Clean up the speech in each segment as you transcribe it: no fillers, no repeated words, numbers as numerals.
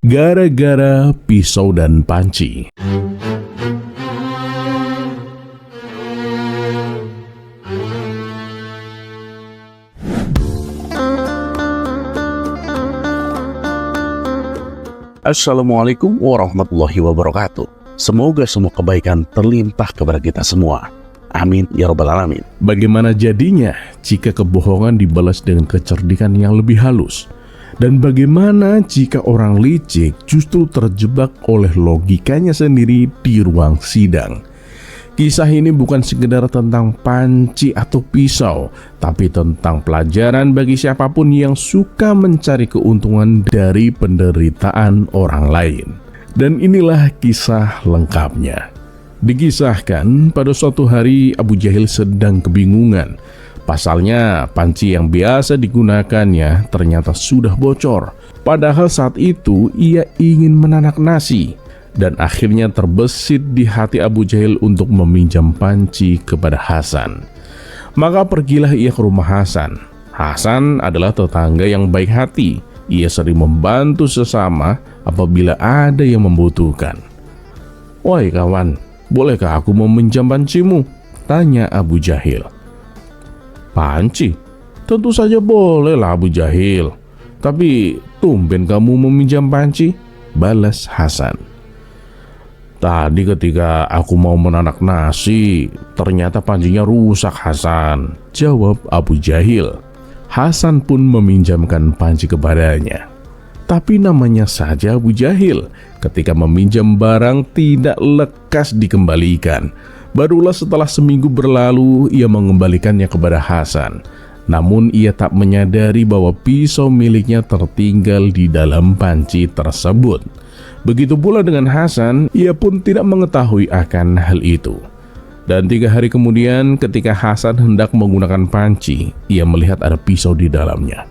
Gara-gara pisau dan panci. Assalamualaikum warahmatullahi wabarakatuh. Semoga semua kebaikan terlimpah kepada kita semua. Amin ya rabbal alamin. Bagaimana jadinya jika kebohongan dibalas dengan kecerdikan yang lebih halus? Dan bagaimana jika orang licik justru terjebak oleh logikanya sendiri di ruang sidang? Kisah ini bukan sekedar tentang panci atau pisau, tapi tentang pelajaran bagi siapapun yang suka mencari keuntungan dari penderitaan orang lain. Dan inilah kisah lengkapnya. Dikisahkan pada suatu hari Abu Jahil sedang kebingungan. Pasalnya panci yang biasa digunakannya ternyata sudah bocor. Padahal saat itu ia ingin menanak nasi. Dan akhirnya terbesit di hati Abu Jahil untuk meminjam panci kepada Hasan. Maka pergilah ia ke rumah Hasan. Hasan adalah tetangga yang baik hati. Ia sering membantu sesama apabila ada yang membutuhkan. "Wahai kawan, bolehkah aku meminjam pancimu?" tanya Abu Jahil. "Panci? Tentu saja bolehlah Abu Jahil. Tapi tumben kamu meminjam panci?" balas Hasan. "Tadi ketika aku mau menanak nasi, ternyata pancinya rusak Hasan," jawab Abu Jahil. Hasan pun meminjamkan panci kepadanya. Tapi namanya saja Abu Jahil, ketika meminjam barang tidak lekas dikembalikan. Barulah setelah seminggu berlalu ia mengembalikannya kepada Hasan. Namun ia tak menyadari bahwa pisau miliknya tertinggal di dalam panci tersebut. Begitu pula dengan Hasan, ia pun tidak mengetahui akan hal itu. Dan 3 hari kemudian ketika Hasan hendak menggunakan panci, ia melihat ada pisau di dalamnya.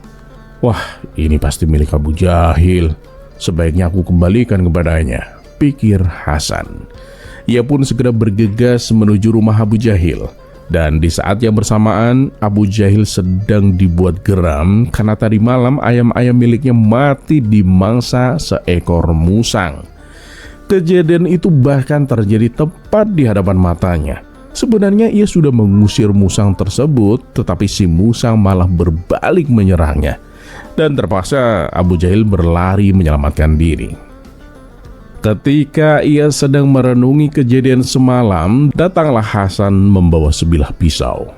"Wah, ini pasti milik Abu Jahil. Sebaiknya aku kembalikan kepadanya," pikir Hasan. Ia pun segera bergegas menuju rumah Abu Jahil. Dan di saat yang bersamaan, Abu Jahil sedang dibuat geram karena tadi malam ayam-ayam miliknya mati dimangsa seekor musang. Kejadian itu bahkan terjadi tepat di hadapan matanya. Sebenarnya ia sudah mengusir musang tersebut, tetapi si musang malah berbalik menyerangnya. Dan terpaksa Abu Jahil berlari menyelamatkan diri. Ketika ia sedang merenungi kejadian semalam, datanglah Hasan membawa sebilah pisau.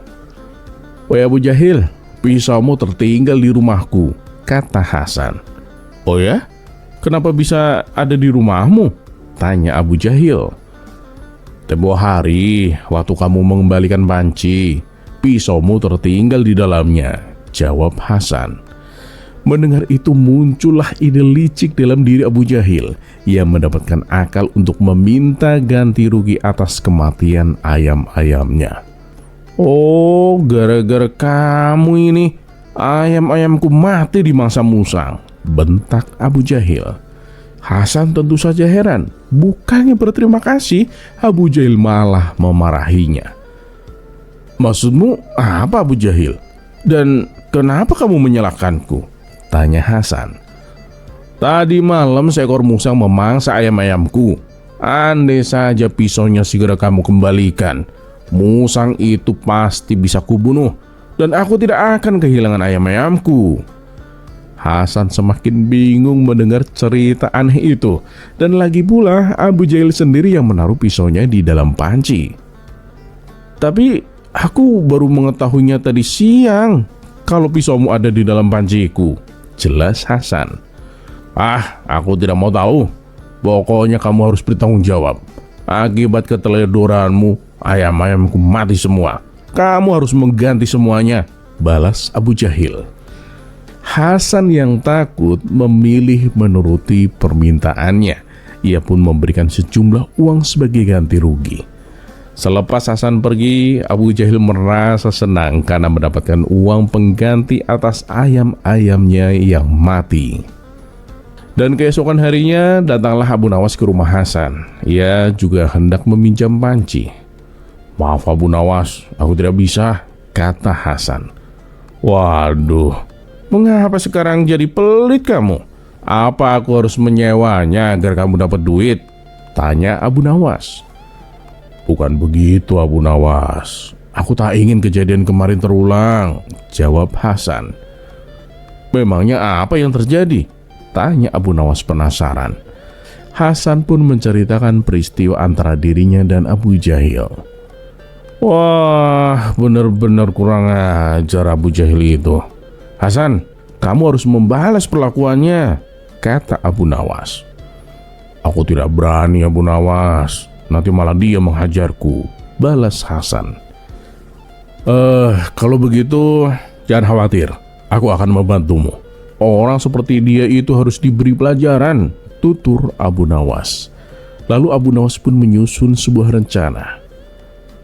"Wahai Abu Jahil, pisaumu tertinggal di rumahku," kata Hasan. "Oh ya? Kenapa bisa ada di rumahmu?" tanya Abu Jahil. "Tempo hari, waktu kamu mengembalikan panci, pisaumu tertinggal di dalamnya," jawab Hasan. Mendengar itu muncullah ide licik dalam diri Abu Jahil. Ia mendapatkan akal untuk meminta ganti rugi atas kematian ayam-ayamnya. "Oh, gara-gara kamu ini ayam-ayamku mati dimangsa musang," bentak Abu Jahil. Hasan tentu saja heran. Bukannya berterima kasih, Abu Jahil malah memarahinya. "Maksudmu apa Abu Jahil? Dan kenapa kamu menyalahkanku?" tanya Hasan. "Tadi malam seekor musang memangsa ayam-ayamku. Andai saja pisaunya segera kamu kembalikan, musang itu pasti bisa kubunuh dan aku tidak akan kehilangan ayam-ayamku." Hasan semakin bingung mendengar cerita aneh itu. Dan lagi pula Abu Jahil sendiri yang menaruh pisaunya di dalam panci. "Tapi aku baru mengetahuinya tadi siang kalau pisaumu ada di dalam panciku," jelas Hasan. Aku tidak mau tahu. Pokoknya kamu harus bertanggung jawab. Akibat keteledoranmu, ayam-ayamku mati semua. Kamu harus mengganti semuanya," balas Abu Jahil. Hasan yang takut memilih menuruti permintaannya. Ia pun memberikan sejumlah uang sebagai ganti rugi. Selepas Hasan pergi, Abu Jahil merasa senang karena mendapatkan uang pengganti atas ayam-ayamnya yang mati. Dan keesokan harinya datanglah Abu Nawas ke rumah Hasan. Ia juga hendak meminjam panci. "Maaf Abu Nawas, aku tidak bisa," kata Hasan. "Waduh, mengapa sekarang jadi pelit kamu? Apa aku harus menyewanya agar kamu dapat duit? Tanya Abu Nawas. Bukan begitu Abu Nawas. Aku tak ingin kejadian kemarin terulang, jawab Hasan. Memangnya apa yang terjadi? Tanya Abu Nawas penasaran. Hasan pun menceritakan peristiwa antara dirinya dan Abu Jahil. Wah, benar-benar kurang ajar Abu Jahil itu. Hasan, kamu harus membalas perlakuannya, kata Abu Nawas. Aku tidak berani Abu Nawas, nanti malah dia menghajarku, balas Hasan. Kalau begitu jangan khawatir, aku akan membantumu. Orang seperti dia itu harus diberi pelajaran, tutur Abu Nawas. Lalu Abu Nawas pun menyusun sebuah rencana.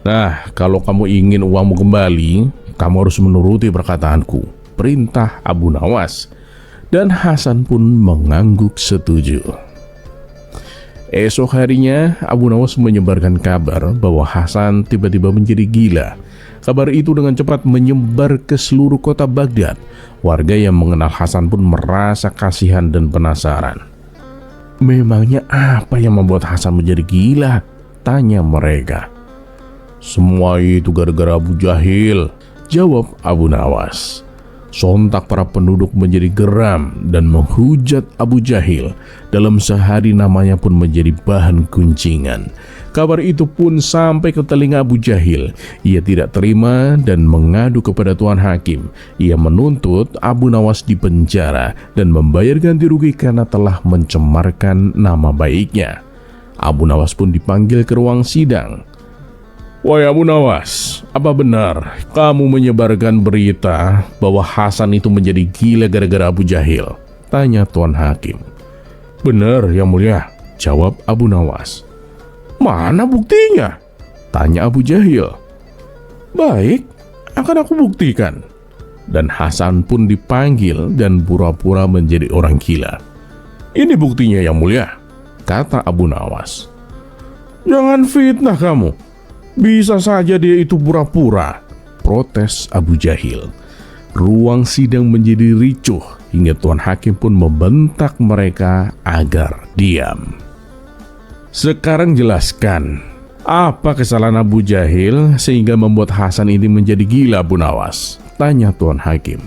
Nah, kalau kamu ingin uangmu kembali, kamu harus menuruti perkataanku, perintah Abu Nawas. Dan Hasan pun mengangguk setuju. Esok harinya, Abu Nawas menyebarkan kabar bahwa Hasan tiba-tiba menjadi gila. Kabar itu dengan cepat menyebar ke seluruh kota Baghdad. Warga yang mengenal Hasan pun merasa kasihan dan penasaran. Memangnya apa yang membuat Hasan menjadi gila? Tanya mereka. Semua itu gara-gara Abu Jahil, jawab Abu Nawas. Sontak para penduduk menjadi geram dan menghujat Abu Jahil. Dalam sehari namanya pun menjadi bahan gunjingan. Kabar itu pun sampai ke telinga Abu Jahil. Ia tidak terima dan mengadu kepada Tuan Hakim. Ia menuntut Abu Nawas dipenjara dan membayar ganti rugi karena telah mencemarkan nama baiknya. Abu Nawas pun dipanggil ke ruang sidang. Wahai Abu Nawas, apa benar kamu menyebarkan berita bahwa Hasan itu menjadi gila gara-gara Abu Jahil? Tanya Tuan Hakim. Benar, Yang Mulia, jawab Abu Nawas. Mana buktinya? Tanya Abu Jahil. Baik, akan aku buktikan. Dan Hasan pun dipanggil dan pura-pura menjadi orang gila. Ini buktinya Yang Mulia, kata Abu Nawas. Jangan fitnah kamu. Bisa saja dia itu pura-pura, protes Abu Jahil. Ruang sidang menjadi ricuh hingga Tuan Hakim pun membentak mereka agar diam. Sekarang jelaskan, apa kesalahan Abu Jahil sehingga membuat Hasan ini menjadi gila, Abu Nawas? Tanya Tuan Hakim.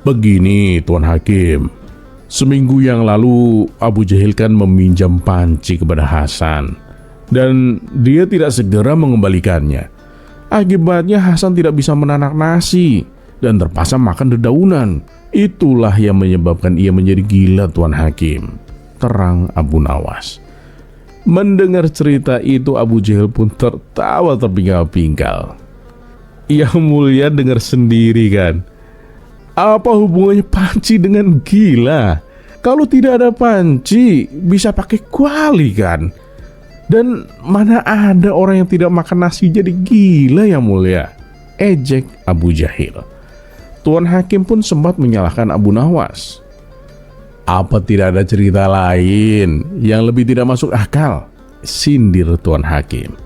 Begini Tuan Hakim, seminggu yang lalu Abu Jahil kan meminjam panci kepada Hasan. Dan dia tidak segera mengembalikannya. Akibatnya Hasan tidak bisa menanak nasi dan terpaksa makan dedaunan. Itulah yang menyebabkan ia menjadi gila, Tuan Hakim, terang Abu Nawas. Mendengar cerita itu Abu Jahil pun tertawa terpinggal-pinggal. Yang Mulia dengar sendiri kan. Apa hubungannya panci dengan gila? Kalau tidak ada panci bisa pakai kuali kan? Dan mana ada orang yang tidak makan nasi jadi gila, Yang Mulia? Ejek Abu Jahil. Tuan Hakim pun sempat menyalahkan Abu Nawas. Apa tidak ada cerita lain yang lebih tidak masuk akal? Sindir Tuan Hakim.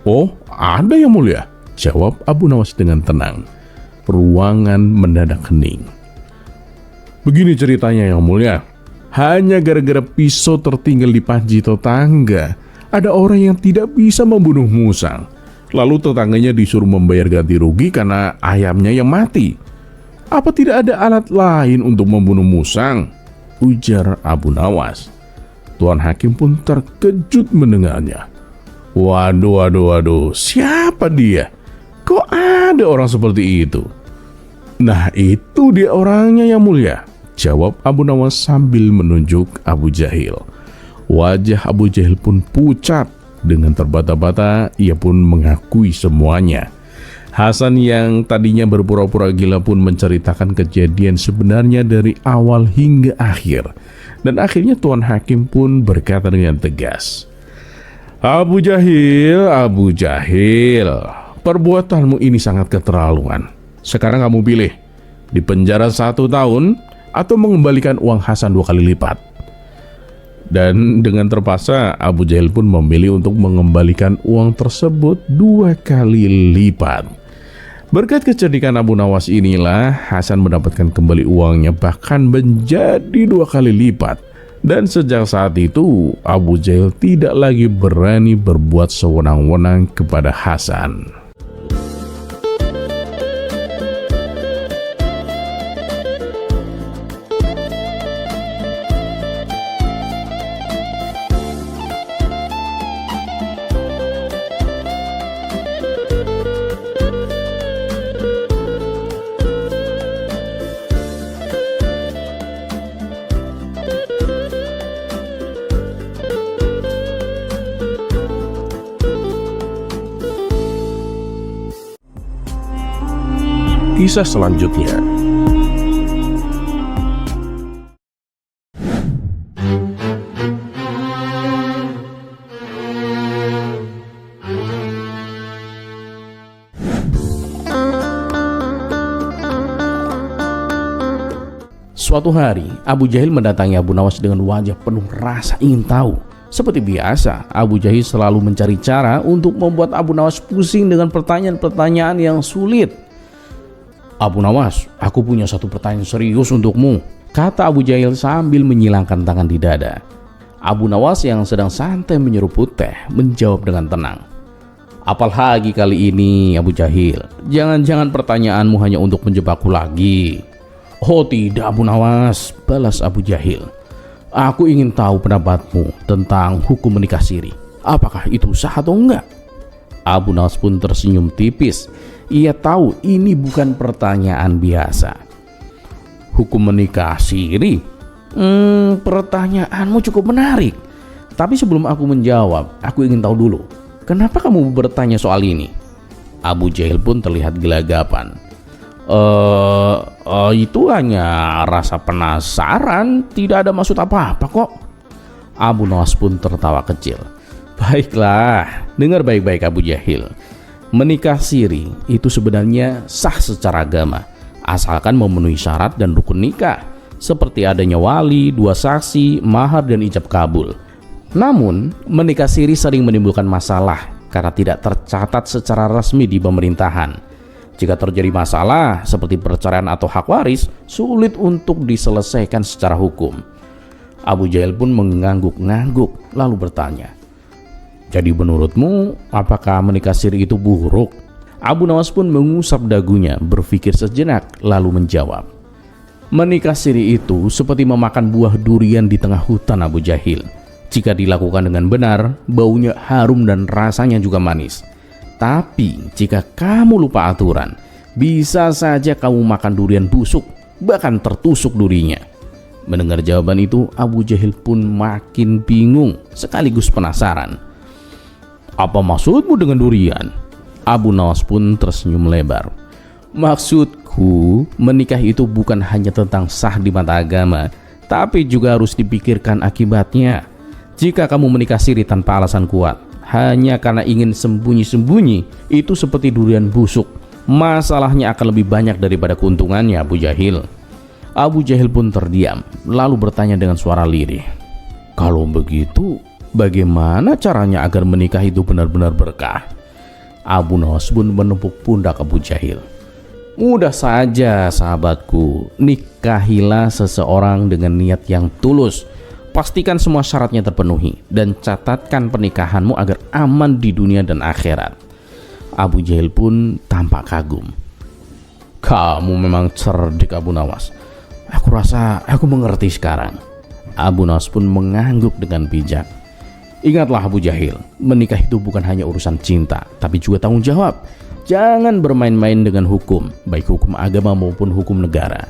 Oh, ada Yang Mulia, jawab Abu Nawas dengan tenang. Ruangan mendadak hening. Begini ceritanya Yang Mulia. Hanya gara-gara pisau tertinggal di panci tetangga, ada orang yang tidak bisa membunuh musang. Lalu tetangganya disuruh membayar ganti rugi karena ayamnya yang mati. Apa tidak ada alat lain untuk membunuh musang? Ujar Abu Nawas. Tuan Hakim pun terkejut mendengarnya. Waduh, siapa dia? Kok ada orang seperti itu? Nah, itu dia orangnya Yang Mulia, jawab Abu Nawas sambil menunjuk Abu Jahil. Wajah Abu Jahil pun pucat. Dengan terbata-bata ia pun mengakui semuanya. Hasan yang tadinya berpura-pura gila pun menceritakan kejadian sebenarnya dari awal hingga akhir. Dan akhirnya Tuan Hakim pun berkata dengan tegas, Abu Jahil, perbuatanmu ini sangat keterlaluan. Sekarang kamu pilih, dipenjara 1 tahun atau mengembalikan uang Hasan 2 kali lipat. Dan dengan terpaksa Abu Jahil pun memilih untuk mengembalikan uang tersebut 2 kali lipat. Berkat kecerdikan Abu Nawas inilah Hasan mendapatkan kembali uangnya, bahkan menjadi 2 kali lipat. Dan sejak saat itu Abu Jahil tidak lagi berani berbuat sewenang-wenang kepada Hasan. Kisah selanjutnya. Suatu hari, Abu Jahil mendatangi Abu Nawas dengan wajah penuh rasa ingin tahu. Seperti biasa, Abu Jahil selalu mencari cara untuk membuat Abu Nawas pusing dengan pertanyaan-pertanyaan yang sulit. "Abu Nawas, aku punya satu pertanyaan serius untukmu," kata Abu Jahil sambil menyilangkan tangan di dada. Abu Nawas yang sedang santai menyeruput teh menjawab dengan tenang. "Apalagi kali ini, Abu Jahil? Jangan-jangan pertanyaanmu hanya untuk menjebakku lagi?" "Oh tidak, Abu Nawas," balas Abu Jahil. "Aku ingin tahu pendapatmu tentang hukum menikah siri. Apakah itu sah atau enggak?" Abu Nawas pun tersenyum tipis. Ia tahu ini bukan pertanyaan biasa. "Hukum menikah siri? Pertanyaanmu cukup menarik. Tapi sebelum aku menjawab, aku ingin tahu dulu, kenapa kamu bertanya soal ini?" Abu Jahil pun terlihat gelagapan. Itu hanya rasa penasaran, tidak ada maksud apa-apa kok." Abu Nawas pun tertawa kecil. "Baiklah, dengar baik-baik Abu Jahil. Menikah siri itu sebenarnya sah secara agama, asalkan memenuhi syarat dan rukun nikah, seperti adanya wali, 2 saksi, mahar, dan ijab kabul. Namun, menikah siri sering menimbulkan masalah karena tidak tercatat secara resmi di pemerintahan. Jika terjadi masalah seperti perceraian atau hak waris, sulit untuk diselesaikan secara hukum." Abu Jahil pun mengangguk-ngangguk lalu bertanya, "Jadi menurutmu apakah menikah siri itu buruk?" Abu Nawas pun mengusap dagunya, berpikir sejenak lalu menjawab, "Menikah siri itu seperti memakan buah durian di tengah hutan, Abu Jahil. Jika dilakukan dengan benar, baunya harum dan rasanya juga manis. Tapi jika kamu lupa aturan, bisa saja kamu makan durian busuk, bahkan tertusuk durinya." Mendengar jawaban itu, Abu Jahil pun makin bingung sekaligus penasaran. "Apa maksudmu dengan durian?" Abu Nawas pun tersenyum lebar. "Maksudku, menikah itu bukan hanya tentang sah di mata agama, tapi juga harus dipikirkan akibatnya. Jika kamu menikah siri tanpa alasan kuat, hanya karena ingin sembunyi-sembunyi, itu seperti durian busuk. Masalahnya akan lebih banyak daripada keuntungannya, Abu Jahil." Abu Jahil pun terdiam, lalu bertanya dengan suara lirih, "Kalau begitu, bagaimana caranya agar menikah itu benar-benar berkah?" Abu Nawas pun menepuk pundak Abu Jahil. "Mudah saja sahabatku, nikahilah seseorang dengan niat yang tulus. Pastikan semua syaratnya terpenuhi dan catatkan pernikahanmu agar aman di dunia dan akhirat." Abu Jahil pun tampak kagum. "Kamu memang cerdik, Abu Nawas. Aku rasa aku mengerti sekarang." Abu Nawas pun mengangguk dengan bijak. "Ingatlah Abu Jahil, menikah itu bukan hanya urusan cinta, tapi juga tanggung jawab. Jangan bermain-main dengan hukum, baik hukum agama maupun hukum negara."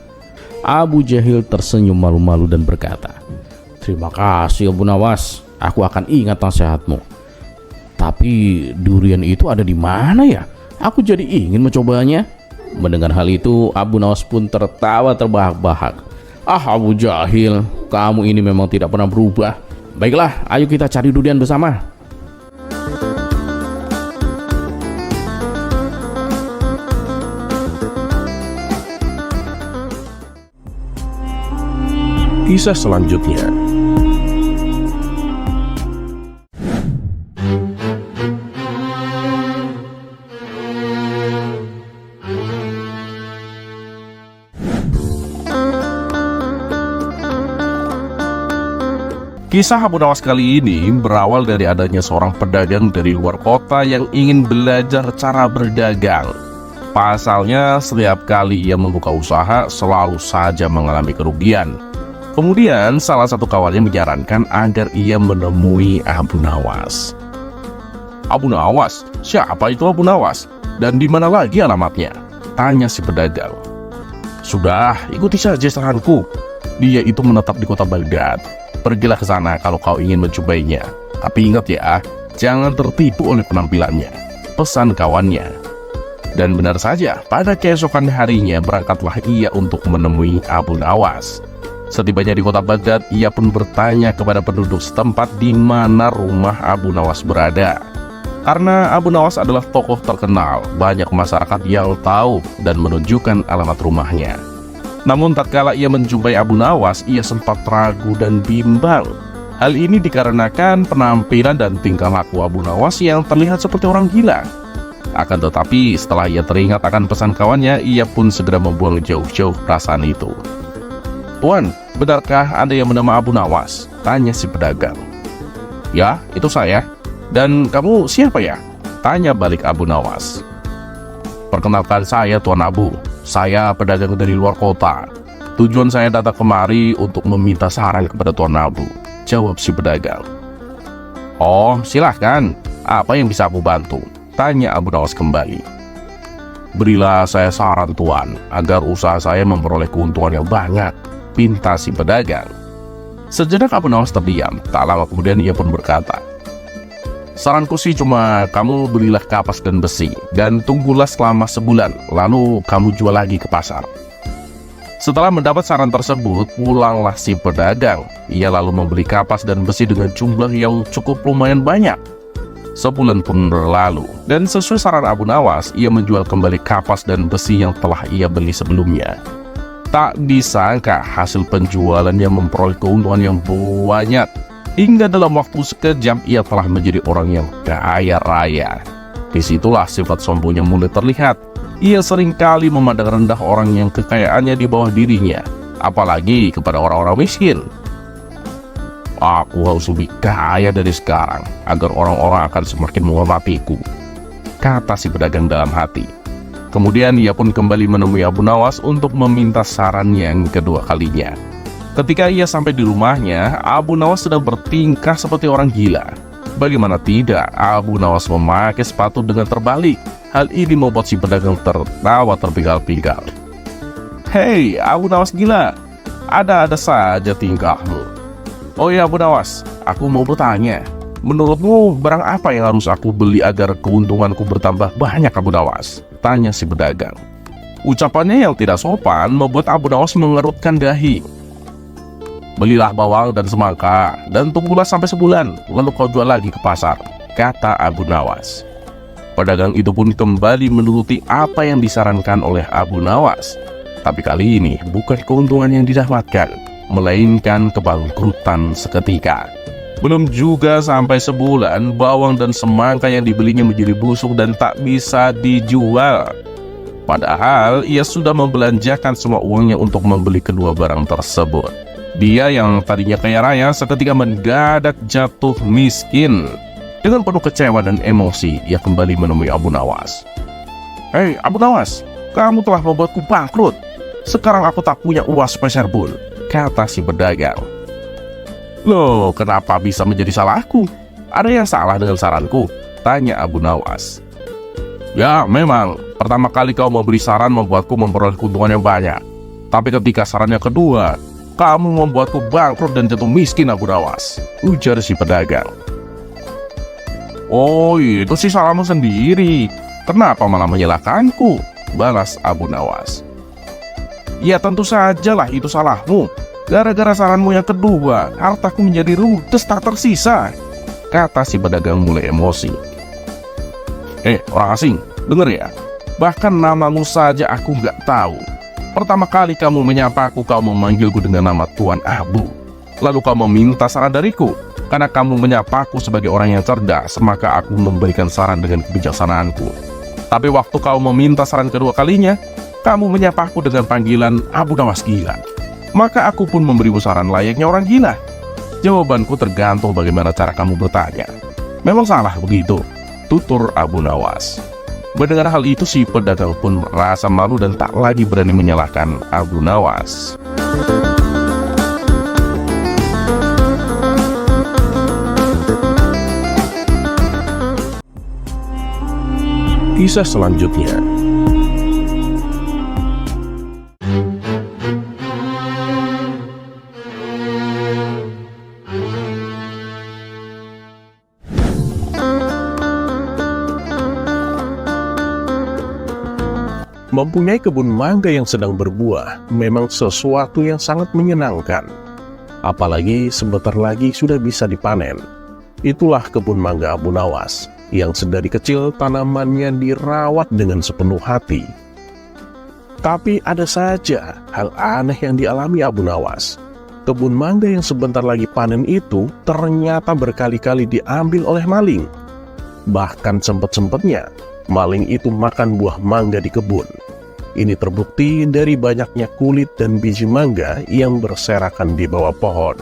Abu Jahil tersenyum malu-malu dan berkata, "Terima kasih Abu Nawas, aku akan ingat nasihatmu. Tapi durian itu ada di mana ya? Aku jadi ingin mencobanya." Mendengar hal itu, Abu Nawas pun tertawa terbahak-bahak. "Ah Abu Jahil, kamu ini memang tidak pernah berubah. Baiklah, ayo kita cari durian bersama." Kisah selanjutnya. Kisah Abu Nawas kali ini berawal dari adanya seorang pedagang dari luar kota yang ingin belajar cara berdagang. Pasalnya, setiap kali ia membuka usaha selalu saja mengalami kerugian. Kemudian, salah satu kawannya menyarankan agar ia menemui Abu Nawas. Abu Nawas? Siapa itu Abu Nawas? Dan di mana lagi alamatnya? Tanya si pedagang. Sudah, ikuti saja saranku. Dia itu menetap di kota Baghdad. Pergilah ke sana kalau kau ingin mencobainya. Tapi ingat ya, jangan tertipu oleh penampilannya, pesan kawannya. Dan benar saja, pada keesokan harinya berangkatlah ia untuk menemui Abu Nawas. Setibanya di kota Baghdad, ia pun bertanya kepada penduduk setempat di mana rumah Abu Nawas berada. Karena Abu Nawas adalah tokoh terkenal, banyak masyarakat yang tahu dan menunjukkan alamat rumahnya. Namun tatkala ia menjumpai Abu Nawas, ia sempat ragu dan bimbang. Hal ini dikarenakan penampilan dan tingkah laku Abu Nawas yang terlihat seperti orang gila. Akan tetapi setelah ia teringat akan pesan kawannya, ia pun segera membuang jauh-jauh perasaan itu. Tuan, benarkah Anda yang bernama Abu Nawas? Tanya si pedagang. Ya, itu saya. Dan kamu siapa ya? Tanya balik Abu Nawas. Perkenalkan, saya Tuan Abu. Saya pedagang dari luar kota. Tujuan saya datang kemari untuk meminta saran kepada Tuan Abu, jawab si pedagang. Oh, silahkan. Apa yang bisa aku bantu? Tanya Abu Nawas kembali. Berilah saya saran Tuan, agar usaha saya memperoleh keuntungan yang banyak, pinta si pedagang. Sejenak Abu Nawas terdiam. Tak lama kemudian ia pun berkata, saranku sih cuma kamu belilah kapas dan besi, dan tunggulah selama sebulan, lalu kamu jual lagi ke pasar. Setelah mendapat saran tersebut, pulanglah si pedagang. Ia lalu membeli kapas dan besi dengan jumlah yang cukup lumayan banyak. Sebulan pun berlalu, dan sesuai saran Abu Nawas, ia menjual kembali kapas dan besi yang telah ia beli sebelumnya. Tak disangka hasil penjualannya memperoleh keuntungan yang banyak. Hingga dalam waktu sekejap ia telah menjadi orang yang kaya raya. Disitulah sifat sombongnya mulai terlihat. Ia seringkali memandang rendah orang yang kekayaannya di bawah dirinya, apalagi kepada orang-orang miskin. Aku harus lebih kaya dari sekarang, agar orang-orang akan semakin menghormatiku, kata si pedagang dalam hati. Kemudian ia pun kembali menemui Abu Nawas untuk meminta saran yang kedua kalinya. Ketika ia sampai di rumahnya, Abu Nawas sedang bertingkah seperti orang gila. Bagaimana tidak, Abu Nawas memakai sepatu dengan terbalik. Hal ini membuat si pedagang tertawa terpinggal-pinggal. Hei, Abu Nawas gila, ada-ada saja tingkahmu. Oh ya Abu Nawas, aku mau bertanya. Menurutmu barang apa yang harus aku beli agar keuntunganku bertambah banyak Abu Nawas? Tanya si pedagang. Ucapannya yang tidak sopan membuat Abu Nawas mengerutkan dahi. Belilah bawang dan semangka, dan tunggulah sampai sebulan, lalu kau jual lagi ke pasar, kata Abu Nawas. Pedagang itu pun kembali menuruti apa yang disarankan oleh Abu Nawas. Tapi kali ini bukan keuntungan yang didapatkan, melainkan kebangkrutan seketika. Belum juga sampai sebulan, bawang dan semangka yang dibelinya menjadi busuk dan tak bisa dijual. Padahal ia sudah membelanjakan semua uangnya untuk membeli kedua barang tersebut. Dia yang tadinya kaya raya seketika mendadak jatuh miskin. Dengan penuh kecewa dan emosi, ia kembali menemui Abu Nawas. Hei Abu Nawas, kamu telah membuatku bangkrut. Sekarang aku tak punya uang sepeser pun, kata si pedagang. Loh, kenapa bisa menjadi salahku? Ada yang salah dengan saranku? Tanya Abu Nawas. Ya memang, pertama kali kau memberi saran membuatku memperoleh keuntungan yang banyak. Tapi ketika saran yang kedua, kamu membuatku bangkrut dan jatuh miskin Abu Nawas, ujar si pedagang. Oh, itu sih salahmu sendiri. Kenapa malah menyalahkanku? Balas Abu Nawas. Ya tentu sajalah itu salahmu. Gara-gara saranmu yang kedua, hartaku menjadi ludes tak tersisa, kata si pedagang mulai emosi. Orang asing, denger ya. Bahkan namamu saja aku nggak tahu. Pertama kali kamu menyapaku, kau memanggilku dengan nama Tuan Abu. Lalu kau meminta saran dariku. Karena kamu menyapaku sebagai orang yang cerdas, maka aku memberikan saran dengan kebijaksanaanku. Tapi waktu kau meminta saran kedua kalinya, kamu menyapaku dengan panggilan Abu Nawas gila. Maka aku pun memberimu saran layaknya orang gila. Jawabanku tergantung bagaimana cara kamu bertanya. Memang salah begitu, tutur Abu Nawas. Mendengar hal itu, si pedagang pun merasa malu dan tak lagi berani menyalahkan Abu Nawas. Kisah selanjutnya. Mempunyai kebun mangga yang sedang berbuah memang sesuatu yang sangat menyenangkan. Apalagi sebentar lagi sudah bisa dipanen. Itulah kebun mangga Abu Nawas, yang sedari kecil tanamannya dirawat dengan sepenuh hati. Tapi ada saja hal aneh yang dialami Abu Nawas. Kebun mangga yang sebentar lagi panen itu ternyata berkali-kali diambil oleh maling. Bahkan sempat-sempatnya maling itu makan buah mangga di kebun. Ini terbukti dari banyaknya kulit dan biji mangga yang berserakan di bawah pohon.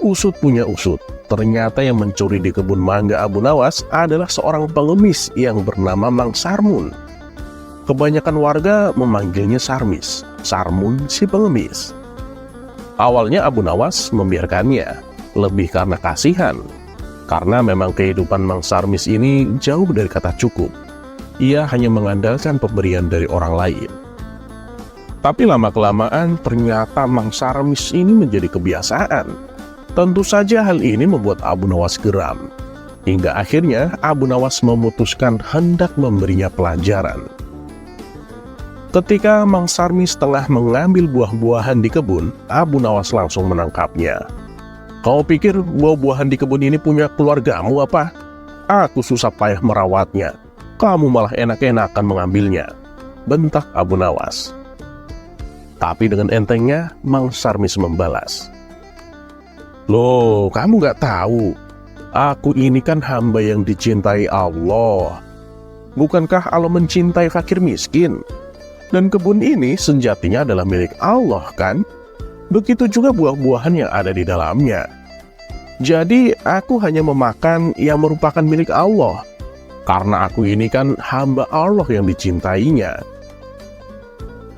Usut punya usut, ternyata yang mencuri di kebun mangga Abu Nawas adalah seorang pengemis yang bernama Mang Sarmun. Kebanyakan warga memanggilnya Sarmis, Sarmun si pengemis. Awalnya Abu Nawas membiarkannya, lebih karena kasihan. Karena memang kehidupan Mang Sarmis ini jauh dari kata cukup. Ia hanya mengandalkan pemberian dari orang lain. Tapi lama-kelamaan ternyata Mang Sarmis ini menjadi kebiasaan. Tentu saja hal ini membuat Abu Nawas geram. Hingga akhirnya Abu Nawas memutuskan hendak memberinya pelajaran. Ketika Mang Sarmis tengah mengambil buah-buahan di kebun, Abu Nawas langsung menangkapnya. "Kau pikir buah-buahan di kebun ini punya keluargamu apa? Aku susah payah merawatnya. Kamu malah enak-enakan mengambilnya," bentak Abu Nawas. Tapi dengan entengnya, Mang Sarmis membalas, "Loh, kamu gak tahu? Aku ini kan hamba yang dicintai Allah. Bukankah Allah mencintai fakir miskin? Dan kebun ini sejatinya adalah milik Allah, kan? Begitu juga buah-buahan yang ada di dalamnya. Jadi, aku hanya memakan yang merupakan milik Allah. Karena aku ini kan hamba Allah yang dicintainya."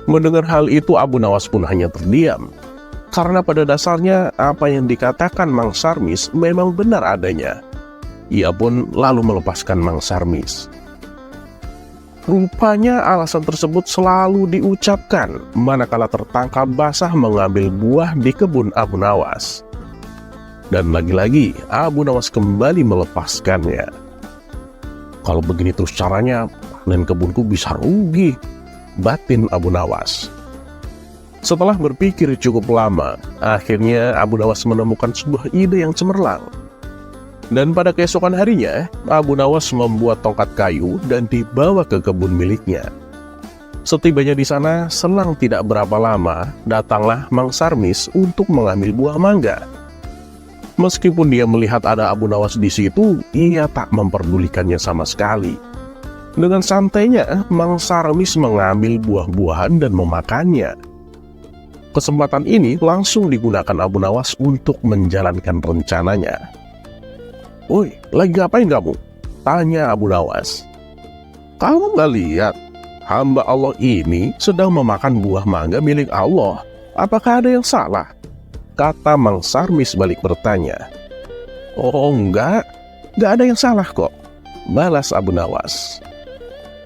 Mendengar hal itu, Abu Nawas pun hanya terdiam. Karena pada dasarnya apa yang dikatakan Mang Sarmis memang benar adanya. Ia pun lalu melepaskan Mang Sarmis. Rupanya alasan tersebut selalu diucapkan manakala tertangkap basah mengambil buah di kebun Abu Nawas. Dan lagi-lagi Abu Nawas kembali melepaskannya. "Kalau begini terus caranya, panen kebunku bisa rugi," batin Abu Nawas. Setelah berpikir cukup lama, akhirnya Abu Nawas menemukan sebuah ide yang cemerlang. Dan pada keesokan harinya, Abu Nawas membuat tongkat kayu dan dibawa ke kebun miliknya. Setibanya di sana, selang tidak berapa lama, datanglah Mang Sarmis untuk mengambil buah mangga. Meskipun dia melihat ada Abu Nawas di situ, ia tak memperdulikannya sama sekali. Dengan santainya, Mang Sarmis mengambil buah-buahan dan memakannya. Kesempatan ini langsung digunakan Abu Nawas untuk menjalankan rencananya. "Woi, lagi ngapain kamu?" tanya Abu Nawas. "Kamu nggak lihat? Hamba Allah ini sedang memakan buah mangga milik Allah. Apakah ada yang salah?" kata Mang Sarmis balik bertanya. "Oh enggak ada yang salah kok," balas Abu Nawas.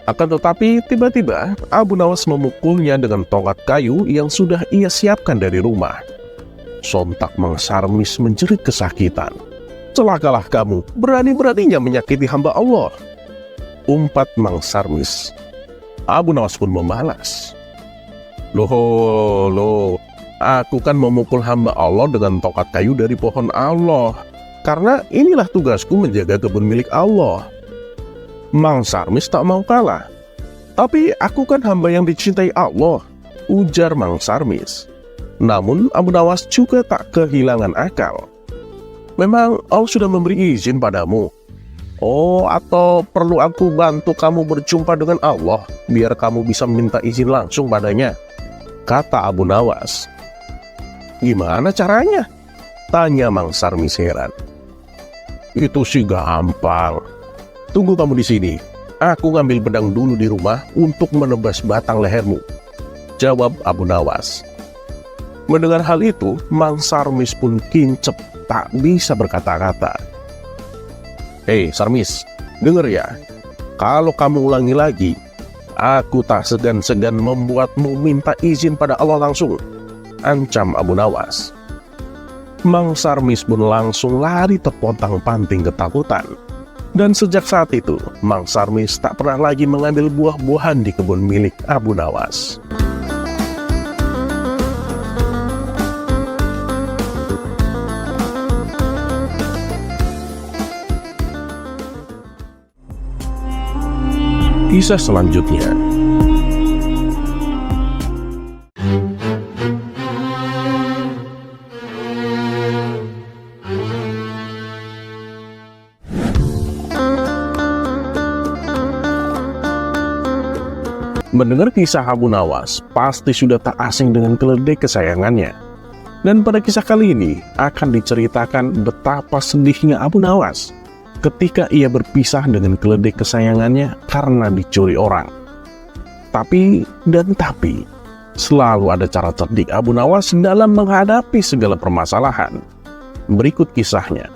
Akan tetapi tiba-tiba Abu Nawas memukulnya dengan tongkat kayu yang sudah ia siapkan dari rumah. Sontak Mang Sarmis menjerit kesakitan. "Celakalah kamu, berani-beraninya menyakiti hamba Allah," umpat Mang Sarmis. Abu Nawas pun membalas, Loh, aku kan memukul hamba Allah dengan tongkat kayu dari pohon Allah. Karena inilah tugasku menjaga kebun milik Allah." Mang Sarmis tak mau kalah. "Tapi aku kan hamba yang dicintai Allah," ujar Mang Sarmis. Namun Abu Nawas juga tak kehilangan akal. "Memang Allah sudah memberi izin padamu? Oh, atau perlu aku bantu kamu berjumpa dengan Allah, biar kamu bisa minta izin langsung padanya?" kata Abu Nawas. "Gimana caranya?" Tanya Mang Sarmis heran. Itu sih gampang. Tunggu kamu di sini. Aku ngambil pedang dulu di rumah untuk menebas batang lehermu, jawab Abu Nawas. Mendengar hal itu, Mang Sarmis pun kincep, tak bisa berkata-kata. Hei Sarmis, denger ya. Kalau kamu ulangi lagi, aku tak segan-segan membuatmu minta izin pada Allah langsung, ancam Abu Nawas. Mang Sarmis pun langsung lari terpontang-panting ketakutan. Dan sejak saat itu, Mang Sarmis tak pernah lagi mengambil buah-buahan di kebun milik Abu Nawas. Kisah selanjutnya. Mendengar kisah Abu Nawas, pasti sudah tak asing dengan keledai kesayangannya. Dan pada kisah kali ini akan diceritakan betapa sedihnya Abu Nawas ketika ia berpisah dengan keledai kesayangannya karena dicuri orang. Tapi, selalu ada cara cerdik Abu Nawas dalam menghadapi segala permasalahan. Berikut kisahnya.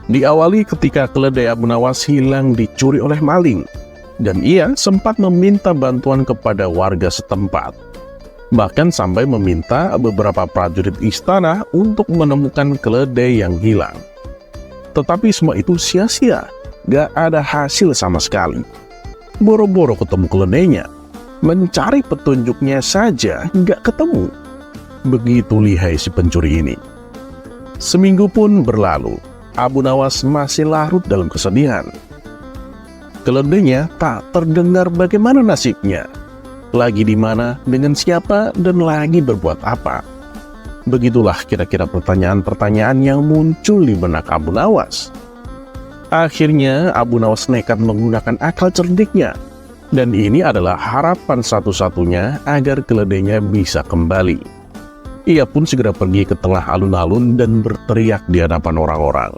Diawali ketika keledai Abu Nawas hilang dicuri oleh maling, dan ia sempat meminta bantuan kepada warga setempat. Bahkan sampai meminta beberapa prajurit istana untuk menemukan keledai yang hilang. Tetapi semua itu sia-sia, gak ada hasil sama sekali. Boro-boro ketemu keledainya, mencari petunjuknya saja gak ketemu. Begitu lihai si pencuri ini. Seminggu pun berlalu, Abu Nawas masih larut dalam kesedihan. Keledainya tak terdengar bagaimana nasibnya, lagi di mana, dengan siapa, dan lagi berbuat apa. Begitulah kira-kira pertanyaan-pertanyaan yang muncul di benak Abu Nawas. Akhirnya Abu Nawas nekat menggunakan akal cerdiknya, dan ini adalah harapan satu-satunya agar keledainya bisa kembali. Ia pun segera pergi ke tengah alun-alun dan berteriak di hadapan orang-orang.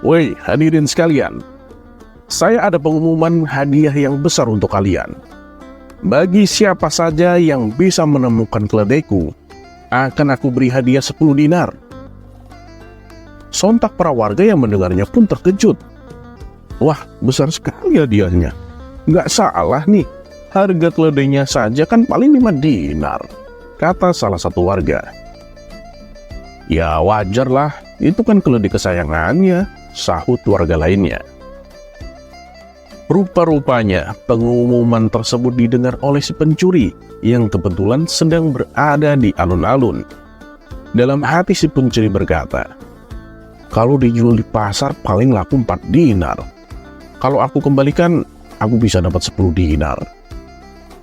Woi hadirin sekalian, saya ada pengumuman hadiah yang besar untuk kalian. Bagi siapa saja yang bisa menemukan keledaiku, akan aku beri hadiah 10 dinar. Sontak para warga yang mendengarnya pun terkejut. Wah, besar sekali hadiahnya. Nggak salah nih, harga keledainya saja kan paling 5 dinar, kata salah satu warga. Ya wajar lah, itu kan keledai kesayangannya, sahut warga lainnya. Rupa-rupanya pengumuman tersebut didengar oleh si pencuri yang kebetulan sedang berada di alun-alun. Dalam hati si pencuri berkata, kalau dijual di pasar paling laku 4 dinar. Kalau aku kembalikan, aku bisa dapat 10 dinar.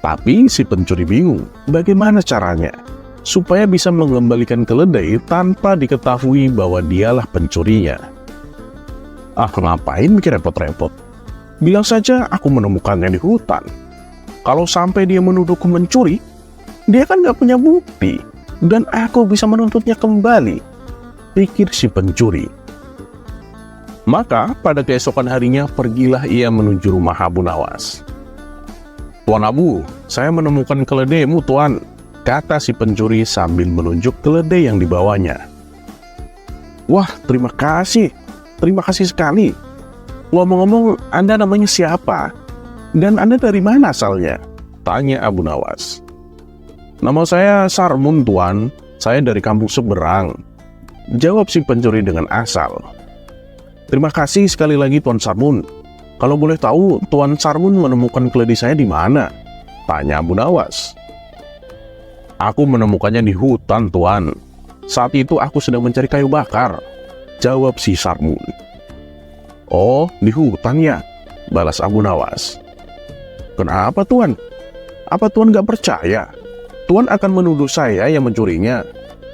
Tapi si pencuri bingung bagaimana caranya supaya bisa mengembalikan keledai tanpa diketahui bahwa dialah pencurinya. Ngapain mikir repot-repot? Bilang saja aku menemukannya di hutan. Kalau sampai dia menuduhku mencuri, dia kan gak punya bukti, dan aku bisa menuntutnya kembali, pikir si pencuri. Maka pada keesokan harinya pergilah ia menuju rumah Abu Nawas. Tuan Abu, saya menemukan keledaimu tuan, kata si pencuri sambil menunjuk keledai yang dibawanya. Wah, terima kasih sekali. Ngomong-ngomong, Anda namanya siapa? Dan Anda dari mana asalnya? Tanya Abu Nawas. Nama saya Sarmun tuan, saya dari kampung seberang, jawab si pencuri dengan asal. Terima kasih sekali lagi Tuan Sarmun. Kalau boleh tahu, Tuan Sarmun menemukan keledai saya di mana? Tanya Abu Nawas. Aku menemukannya di hutan tuan. Saat itu aku sedang mencari kayu bakar, jawab si Sarmun. Oh, di hutan ya, balas Abu Nawas. Kenapa tuan? Apa tuan gak percaya? Tuan akan menuduh saya yang mencurinya,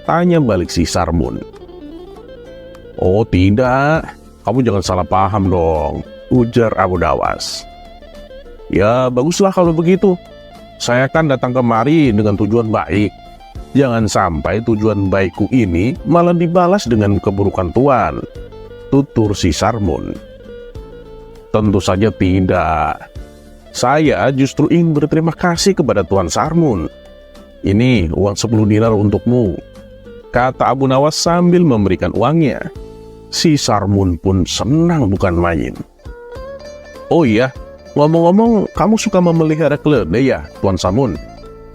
tanya balik si Sarmun. Oh tidak, kamu jangan salah paham dong, ujar Abu Nawas. Ya baguslah kalau begitu, saya kan datang kemari dengan tujuan baik. Jangan sampai tujuan baikku ini malah dibalas dengan keburukan Tuan, tutur si Sarmun. Tentu saja tidak. Saya justru ingin berterima kasih kepada Tuan Sarmun. Ini uang 10 dinar untukmu, kata Abu Nawas sambil memberikan uangnya. Si Sarmun pun senang bukan main. Oh iya, ngomong-ngomong, kamu suka memelihara keledai ya, Tuan Sarmun?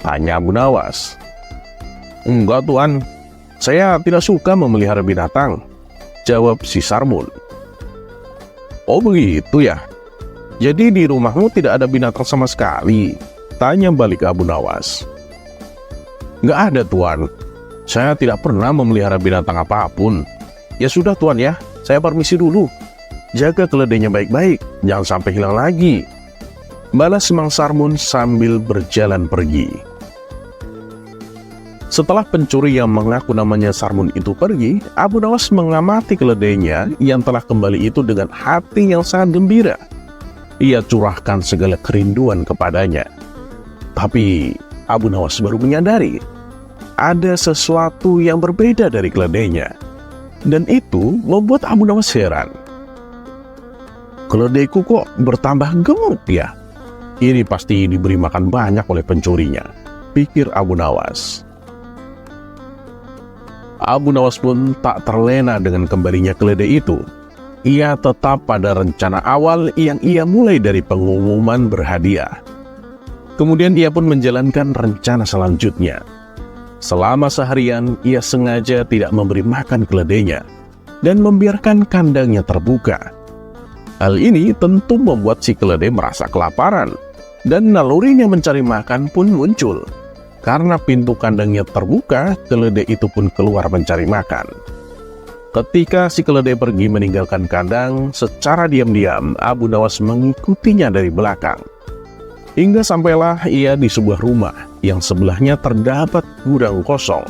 Tanya Abu Nawas. Enggak, Tuan. Saya tidak suka memelihara binatang, jawab si Sarmun. Oh begitu ya? Jadi di rumahmu tidak ada binatang sama sekali? Tanya balik Abu Nawas. Enggak ada, Tuan. Saya tidak pernah memelihara binatang apapun. Ya sudah, Tuan ya, saya permisi dulu. Jaga keledainya baik-baik, jangan sampai hilang lagi, balas Mang Sarmun sambil berjalan pergi. Setelah pencuri yang mengaku namanya Sarmun itu pergi, Abu Nawas mengamati keledainya yang telah kembali itu dengan hati yang sangat gembira. Ia curahkan segala kerinduan kepadanya. Tapi Abu Nawas baru menyadari ada sesuatu yang berbeda dari keledainya. Dan itu membuat Abu Nawas heran. Keledaiku kok bertambah gemuk ya? Ini pasti diberi makan banyak oleh pencurinya, pikir Abu Nawas. Abu Nawas pun tak terlena dengan kembalinya keledai itu. Ia tetap pada rencana awal yang ia mulai dari pengumuman berhadiah. Kemudian ia pun menjalankan rencana selanjutnya. Selama seharian, ia sengaja tidak memberi makan keledainya dan membiarkan kandangnya terbuka. Hal ini tentu membuat si keledai merasa kelaparan, dan nalurinya mencari makan pun muncul. Karena pintu kandangnya terbuka, keledai itu pun keluar mencari makan. Ketika si keledai pergi meninggalkan kandang, secara diam-diam Abu Nawas mengikutinya dari belakang. Hingga sampailah ia di sebuah rumah yang sebelahnya terdapat gudang kosong.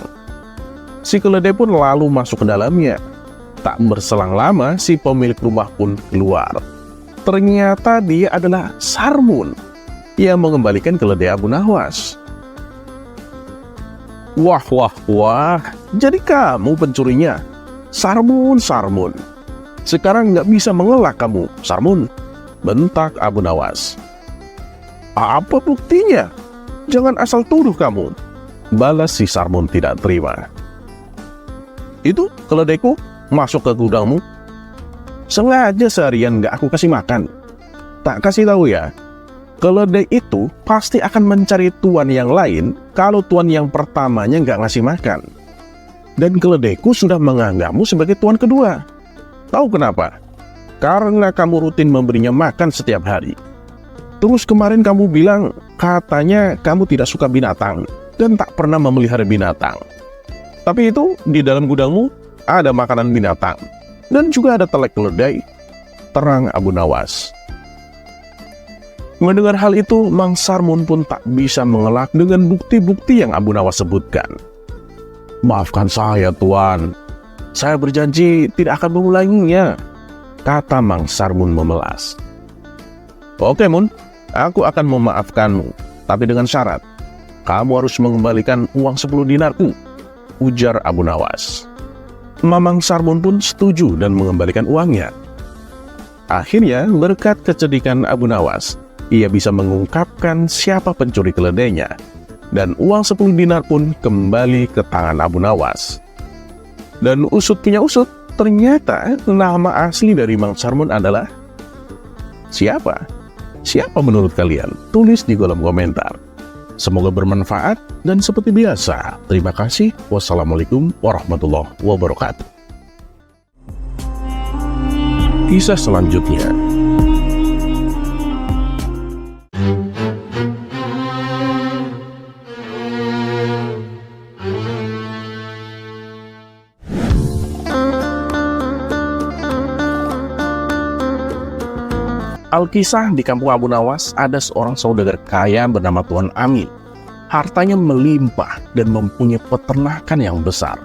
Si keledai pun lalu masuk ke dalamnya. Tak berselang lama, si pemilik rumah pun keluar. Ternyata dia adalah Sarmun yang mengembalikan keledai Abu Nawas. Wah, jadi kamu pencurinya? Sarmun. Sekarang nggak bisa mengelak kamu, Sarmun, bentak Abu Nawas. Apa buktinya? Jangan asal tuduh kamu, balas si Sarmun tidak terima. Itu keledaiku masuk ke gudangmu. Sengaja seharian gak aku kasih makan. Tak kasih tahu ya, keledai itu pasti akan mencari tuan yang lain kalau tuan yang pertamanya gak ngasih makan. Dan keledaiku sudah menganggapmu sebagai tuan kedua. Tahu kenapa? Karena kamu rutin memberinya makan setiap hari. Terus kemarin kamu bilang katanya kamu tidak suka binatang dan tak pernah memelihara binatang. Tapi itu di dalam gudangmu ada makanan binatang dan juga ada telek keledai, terang Abu Nawas. Mendengar hal itu, Mang Sarmun pun tak bisa mengelak dengan bukti-bukti yang Abu Nawas sebutkan. Maafkan saya, Tuan. Saya berjanji tidak akan mengulanginya, kata Mang Sarmun memelas. Oke, Mun, aku akan memaafkanmu, tapi dengan syarat. Kamu harus mengembalikan uang 10 dinarku, ujar Abu Nawas. Mamang Sarmun pun setuju dan mengembalikan uangnya. Akhirnya, berkat kecedikan Abu Nawas, ia bisa mengungkapkan siapa pencuri keledainya, dan uang 10 dinar pun kembali ke tangan Abu Nawas. Dan usut punya usut, ternyata nama asli dari Mang Sarmun adalah siapa? Siapa menurut kalian? Tulis di kolom komentar. Semoga bermanfaat dan seperti biasa, terima kasih. Wassalamualaikum warahmatullahi wabarakatuh. Kisah selanjutnya. Alkisah di kampung Abu Nawas ada seorang saudagar kaya bernama Tuan Amin. Hartanya melimpah dan mempunyai peternakan yang besar.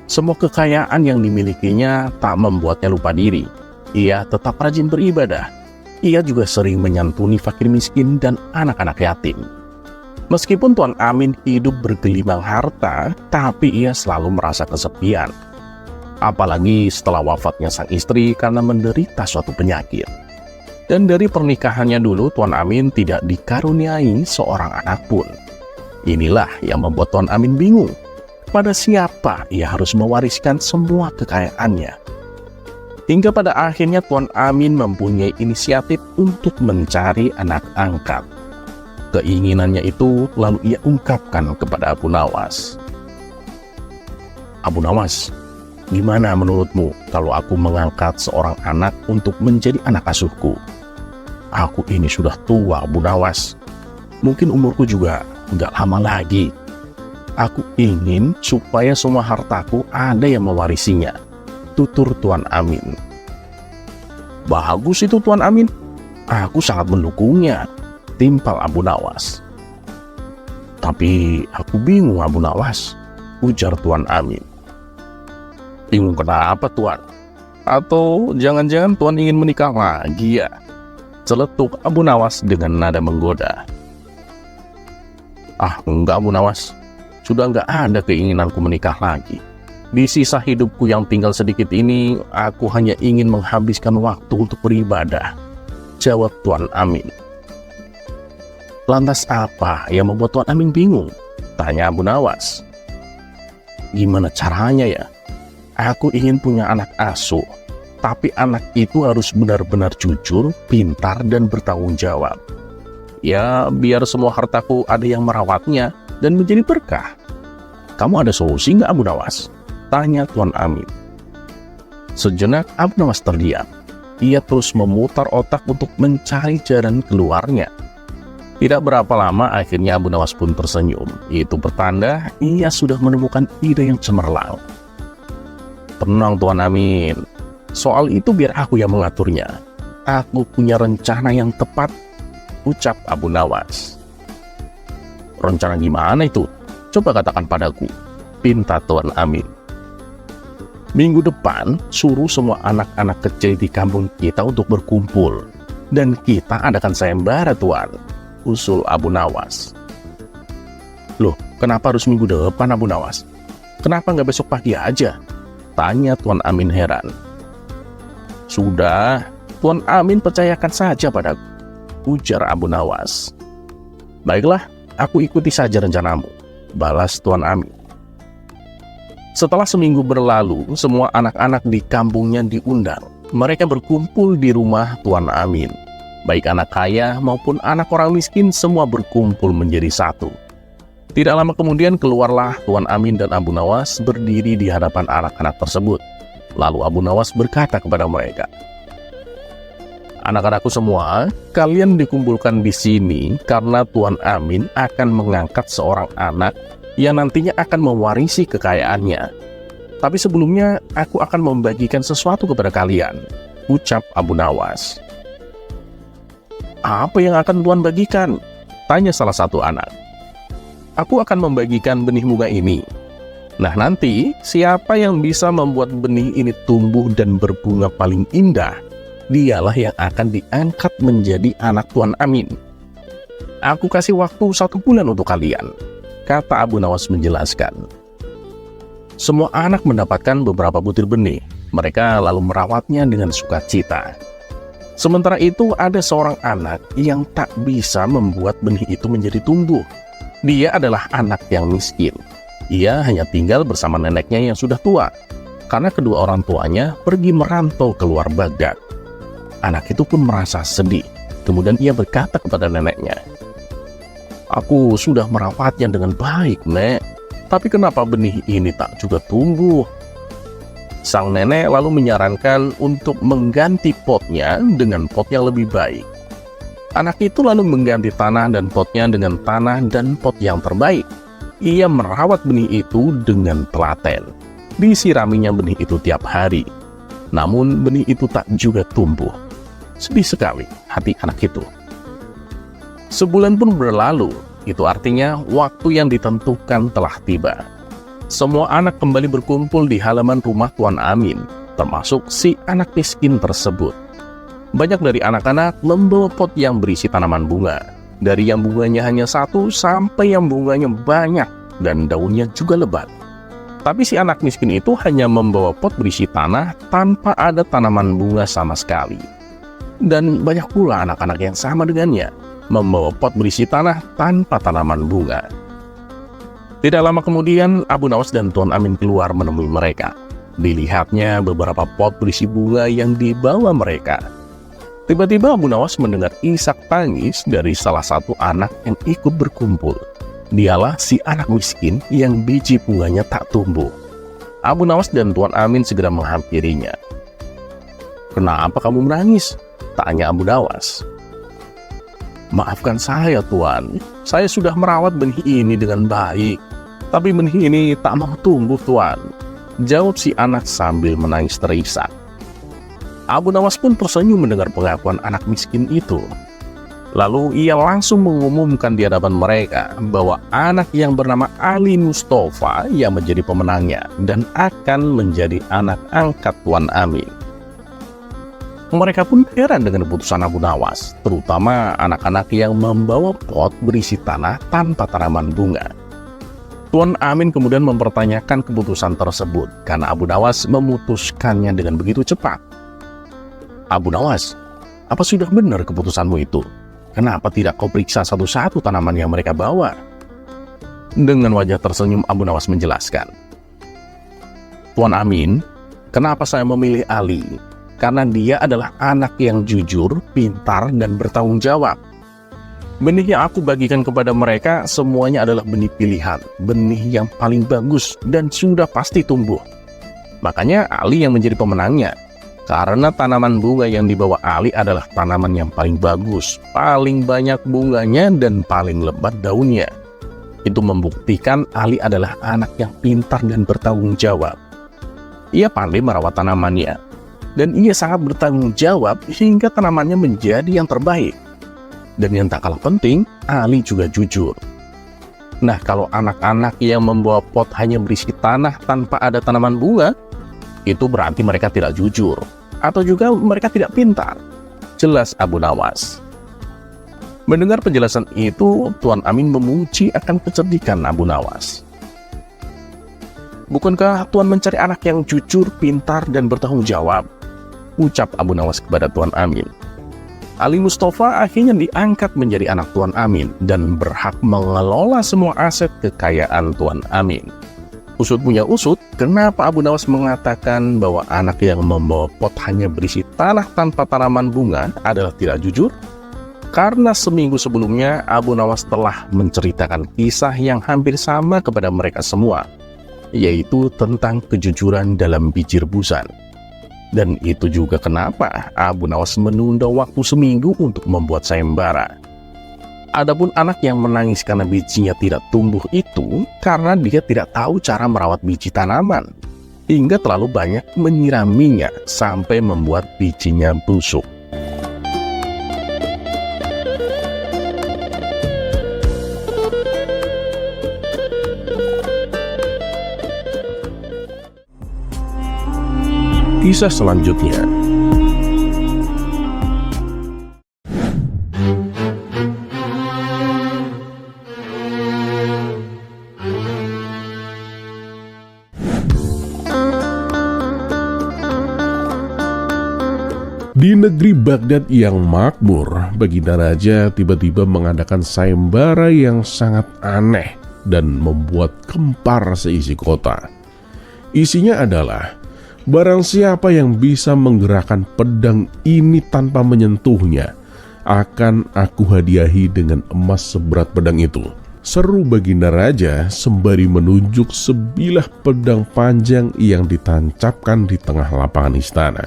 Semua kekayaan yang dimilikinya tak membuatnya lupa diri. Ia tetap rajin beribadah. Ia juga sering menyantuni fakir miskin dan anak-anak yatim. Meskipun Tuan Amin hidup bergelimang harta, tapi ia selalu merasa kesepian. Apalagi setelah wafatnya sang istri karena menderita suatu penyakit. Dan dari pernikahannya dulu, Tuan Amin tidak dikaruniai seorang anak pun. Inilah yang membuat Tuan Amin bingung. Pada siapa ia harus mewariskan semua kekayaannya? Hingga pada akhirnya Tuan Amin mempunyai inisiatif untuk mencari anak angkat. Keinginannya itu lalu ia ungkapkan kepada Abu Nawas. Abu Nawas, gimana menurutmu kalau aku mengangkat seorang anak untuk menjadi anak asuhku? Aku ini sudah tua, Abu Nawas. Mungkin umurku juga nggak lama lagi. Aku ingin supaya semua hartaku ada yang mewarisinya, tutur Tuan Amin. Bagus itu Tuan Amin. Aku sangat mendukungnya, timpal Abu Nawas. Tapi aku bingung Abu Nawas, ujar Tuan Amin. Bingung kenapa Tuan? Atau jangan-jangan Tuan ingin menikah lagi ya? Celetuk Abu Nawas dengan nada menggoda. Ah enggak Abu Nawas, sudah enggak ada keinginanku menikah lagi. Di sisa hidupku yang tinggal sedikit ini, aku hanya ingin menghabiskan waktu untuk beribadah, jawab Tuan Amin. Lantas apa yang membuat Tuan Amin bingung? Tanya Abu Nawas. Gimana caranya ya? Aku ingin punya anak asuh, tapi anak itu harus benar-benar jujur, pintar, dan bertanggung jawab. Ya, biar semua hartaku ada yang merawatnya dan menjadi berkah. Kamu ada solusi nggak Abu Nawas? Tanya Tuan Amin. Sejenak Abu Nawas terdiam. Ia terus memutar otak untuk mencari jalan keluarnya. Tidak berapa lama akhirnya Abu Nawas pun tersenyum. Itu pertanda ia sudah menemukan ide yang cemerlang. Tenang Tuan Amin, soal itu biar aku yang mengaturnya. Aku punya rencana yang tepat, ucap Abu Nawas. Rencana gimana itu? Coba katakan padaku, pinta Tuan Amin. Minggu depan, suruh semua anak-anak kecil di kampung kita untuk berkumpul. Dan kita adakan sayembara Tuan, usul Abu Nawas. Loh, kenapa harus minggu depan Abu Nawas? Kenapa nggak besok pagi aja? Tanya Tuan Amin heran. Sudah, Tuan Amin percayakan saja padaku, ujar Abu Nawas. Baiklah, aku ikuti saja rencanamu, balas Tuan Amin. Setelah seminggu berlalu, semua anak-anak di kampungnya diundang. Mereka berkumpul di rumah Tuan Amin. Baik anak kaya maupun anak orang miskin semua berkumpul menjadi satu. Tidak lama kemudian keluarlah Tuan Amin dan Abu Nawas berdiri di hadapan anak-anak tersebut. Lalu Abu Nawas berkata kepada mereka, "Anak-anakku semua, kalian dikumpulkan di sini karena Tuan Amin akan mengangkat seorang anak yang nantinya akan mewarisi kekayaannya. Tapi sebelumnya aku akan membagikan sesuatu kepada kalian," ucap Abu Nawas. "Apa yang akan Tuan bagikan?" tanya salah satu anak. "Aku akan membagikan benih bunga ini. Nah nanti siapa yang bisa membuat benih ini tumbuh dan berbunga paling indah, dialah yang akan diangkat menjadi anak Tuan Amin. Aku kasih waktu 1 bulan untuk kalian," kata Abu Nawas menjelaskan. Semua anak mendapatkan beberapa butir benih. Mereka lalu merawatnya dengan sukacita. Sementara itu ada seorang anak yang tak bisa membuat benih itu menjadi tumbuh. Dia adalah anak yang miskin. Ia hanya tinggal bersama neneknya yang sudah tua, karena kedua orang tuanya pergi merantau keluar Baghdad. Anak itu pun merasa sedih. Kemudian ia berkata kepada neneknya, "Aku sudah merawatnya dengan baik, Nek. Tapi kenapa benih ini tak juga tumbuh?" Sang nenek lalu menyarankan untuk mengganti potnya dengan pot yang lebih baik. Anak itu lalu mengganti tanah dan potnya dengan tanah dan pot yang terbaik. Ia merawat benih itu dengan telaten. Disiraminya benih itu tiap hari. Namun benih itu tak juga tumbuh. Sedih sekali hati anak itu. Sebulan pun berlalu. Itu artinya waktu yang ditentukan telah tiba. Semua anak kembali berkumpul di halaman rumah Tuan Amin, termasuk si anak miskin tersebut. Banyak dari anak-anak membawa pot yang berisi tanaman bunga. Dari yang bunganya hanya satu sampai yang bunganya banyak dan daunnya juga lebat. Tapi si anak miskin itu hanya membawa pot berisi tanah tanpa ada tanaman bunga sama sekali. Dan banyak pula anak-anak yang sama dengannya, membawa pot berisi tanah tanpa tanaman bunga. Tidak lama kemudian, Abu Nawas dan Tuan Amin keluar menemui mereka. Dilihatnya beberapa pot berisi bunga yang dibawa mereka. Tiba-tiba Abu Nawas mendengar isak tangis dari salah satu anak yang ikut berkumpul. Dialah si anak miskin yang biji bunganya tak tumbuh. Abu Nawas dan Tuan Amin segera menghampirinya. "Kenapa kamu menangis?" tanya Abu Nawas. "Maafkan saya, Tuan. Saya sudah merawat benih ini dengan baik. Tapi benih ini tak mau tumbuh, Tuan," jawab si anak sambil menangis terisak. Abu Nawas pun tersenyum mendengar pengakuan anak miskin itu. Lalu ia langsung mengumumkan di hadapan mereka bahwa anak yang bernama Ali Mustafa yang menjadi pemenangnya dan akan menjadi anak angkat Tuan Amin. Mereka pun heran dengan keputusan Abu Nawas, terutama anak-anak yang membawa pot berisi tanah tanpa tanaman bunga. Tuan Amin kemudian mempertanyakan keputusan tersebut karena Abu Nawas memutuskannya dengan begitu cepat. "Abu Nawas, apa sudah benar keputusanmu itu? Kenapa tidak kau periksa satu-satu tanaman yang mereka bawa?" Dengan wajah tersenyum Abu Nawas menjelaskan, "Tuan Amin, kenapa saya memilih Ali? Karena dia adalah anak yang jujur, pintar, dan bertanggung jawab. Benih yang aku bagikan kepada mereka semuanya adalah benih pilihan, benih yang paling bagus dan sudah pasti tumbuh. Makanya Ali yang menjadi pemenangnya. Karena tanaman bunga yang dibawa Ali adalah tanaman yang paling bagus, paling banyak bunganya, dan paling lebat daunnya. Itu membuktikan Ali adalah anak yang pintar dan bertanggung jawab. Ia pandai merawat tanamannya, dan ia sangat bertanggung jawab hingga tanamannya menjadi yang terbaik. Dan yang tak kalah penting, Ali juga jujur. Nah, kalau anak-anak yang membawa pot hanya berisi tanah tanpa ada tanaman bunga, itu berarti mereka tidak jujur, atau juga mereka tidak pintar," jelas Abu Nawas. Mendengar penjelasan itu, Tuan Amin memuji akan kecerdikan Abu Nawas. "Bukankah Tuan mencari anak yang jujur, pintar, dan bertanggung jawab?" ucap Abu Nawas kepada Tuan Amin. Ali Mustafa akhirnya diangkat menjadi anak Tuan Amin dan berhak mengelola semua aset kekayaan Tuan Amin. Usut punya usut, kenapa Abu Nawas mengatakan bahwa anak yang membawa pot hanya berisi tanah tanpa tanaman bunga adalah tidak jujur? Karena seminggu sebelumnya Abu Nawas telah menceritakan kisah yang hampir sama kepada mereka semua, yaitu tentang kejujuran dalam biji rebusan. Dan itu juga kenapa Abu Nawas menunda waktu seminggu untuk membuat sayembara. Adapun anak yang menangis karena bijinya tidak tumbuh itu karena dia tidak tahu cara merawat biji tanaman, hingga terlalu banyak menyiraminya sampai membuat bijinya busuk. Kisah selanjutnya. Di negeri Baghdad yang makmur, Baginda Raja tiba-tiba mengadakan sayembara yang sangat aneh dan membuat gempar seisi kota. Isinya adalah, barang siapa yang bisa menggerakkan pedang ini tanpa menyentuhnya, akan aku hadiahi dengan emas seberat pedang itu. Seru Baginda Raja sembari menunjuk sebilah pedang panjang yang ditancapkan di tengah lapangan istana.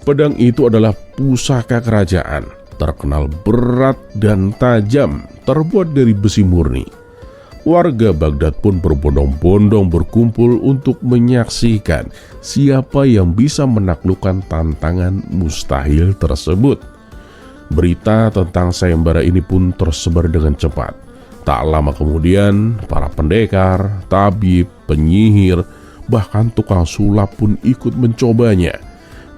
Pedang itu adalah pusaka kerajaan, terkenal berat dan tajam, terbuat dari besi murni. Warga Baghdad pun berbondong-bondong berkumpul untuk menyaksikan siapa yang bisa menaklukkan tantangan mustahil tersebut. Berita tentang sayembara ini pun tersebar dengan cepat. Tak lama kemudian, para pendekar, tabib, penyihir, bahkan tukang sulap pun ikut mencobanya.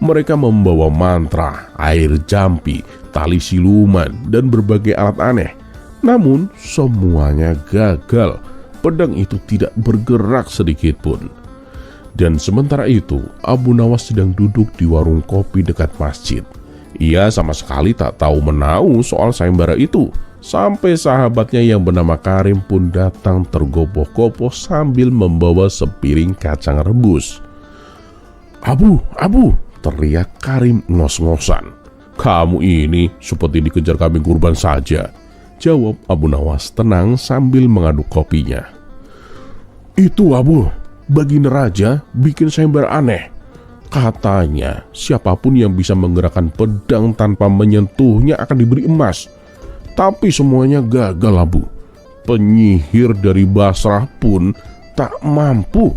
Mereka membawa mantra, air jampi, tali siluman, dan berbagai alat aneh. Namun semuanya gagal. Pedang itu tidak bergerak sedikit pun. Dan sementara itu, Abu Nawas sedang duduk di warung kopi dekat masjid. Ia sama sekali tak tahu menau soal sayembara itu. Sampai sahabatnya yang bernama Karim pun datang tergopoh-gopoh sambil membawa sepiring kacang rebus. Abu, teriak Karim ngos-ngosan. Kamu ini seperti dikejar kambing kurban saja, jawab Abu Nawas tenang sambil mengaduk kopinya. Itu Abu, Baginda Raja bikin sayembara aneh. Katanya siapapun yang bisa menggerakkan pedang tanpa menyentuhnya akan diberi emas. Tapi semuanya gagal Abu. Penyihir dari Basrah pun tak mampu,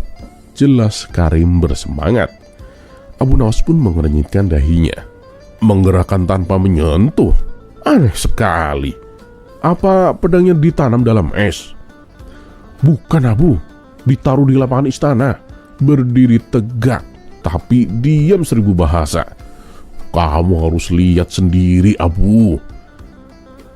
jelas Karim bersemangat. Abu Nawas pun mengernyitkan dahinya. Menggerakkan tanpa menyentuh? Aneh sekali. Apa pedangnya ditanam dalam es? Bukan Abu, ditaruh di lapangan istana, berdiri tegak, tapi diam 1000 bahasa. Kamu harus lihat sendiri Abu.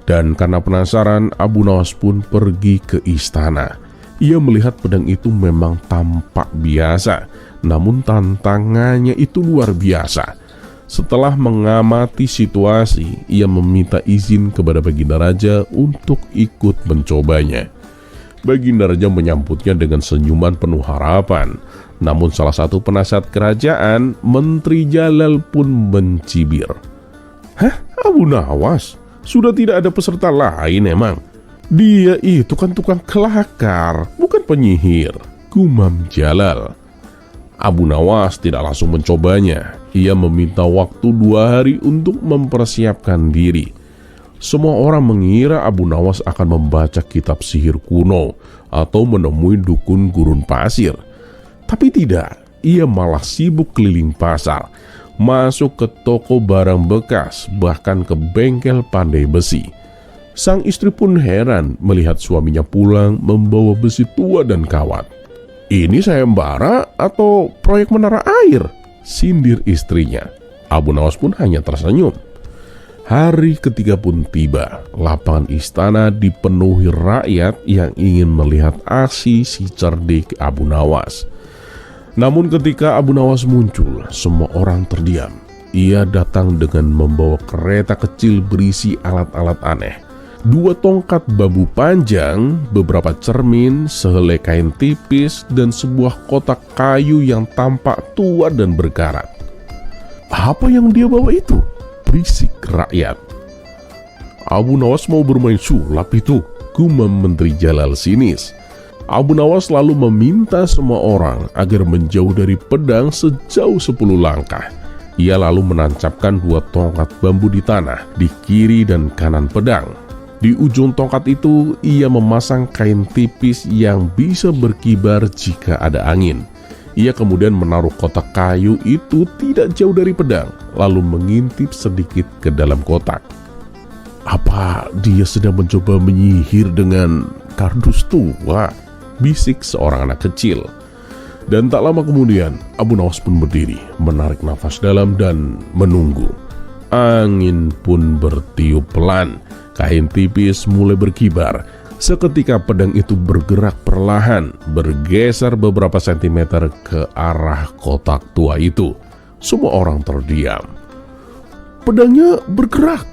Dan karena penasaran, Abu Nawas pun pergi ke istana. Ia melihat pedang itu memang tampak biasa, namun tantangannya itu luar biasa. Setelah mengamati situasi, ia meminta izin kepada Baginda Raja untuk ikut mencobanya. Baginda Raja menyambutnya dengan senyuman penuh harapan. Namun salah satu penasihat kerajaan, Menteri Jalal pun mencibir. Hah? Abu Nawas? Sudah tidak ada peserta lain emang? Dia itu kan tukang kelakar, bukan penyihir, gumam Jalal. Abu Nawas tidak langsung mencobanya. Ia meminta waktu 2 hari untuk mempersiapkan diri. Semua orang mengira Abu Nawas akan membaca kitab sihir kuno atau menemui dukun gurun pasir. Tapi tidak, ia malah sibuk keliling pasar, masuk ke toko barang bekas, bahkan ke bengkel pandai besi. Sang istri pun heran melihat suaminya pulang membawa besi tua dan kawat. Ini sayembara atau proyek menara air? Sindir istrinya. Abu Nawas pun hanya tersenyum. Hari ketiga pun tiba. Lapangan istana dipenuhi rakyat yang ingin melihat aksi si cerdik Abu Nawas. Namun ketika Abu Nawas muncul, semua orang terdiam. Ia datang dengan membawa kereta kecil berisi alat-alat aneh. 2 tongkat bambu panjang, beberapa cermin, sehelai kain tipis, dan sebuah kotak kayu yang tampak tua dan berkarat. Apa yang dia bawa itu? Berisik rakyat. Abu Nawas mau bermain sulap itu, gumam Menteri Jalal sinis. Abu Nawas lalu meminta semua orang agar menjauh dari pedang sejauh 10 langkah. Ia lalu menancapkan 2 tongkat bambu di tanah, di kiri dan kanan pedang. Di ujung tongkat itu, ia memasang kain tipis yang bisa berkibar jika ada angin. Ia kemudian menaruh kotak kayu itu tidak jauh dari pedang, lalu mengintip sedikit ke dalam kotak. Apa dia sedang mencoba menyihir dengan kardus tua? Bisik seorang anak kecil. Dan tak lama kemudian, Abu Nawas pun berdiri, menarik nafas dalam dan menunggu. Angin pun bertiup pelan. Kain tipis mulai berkibar. Seketika pedang itu bergerak perlahan, bergeser beberapa sentimeter ke arah kotak tua itu. Semua orang terdiam. Pedangnya bergerak.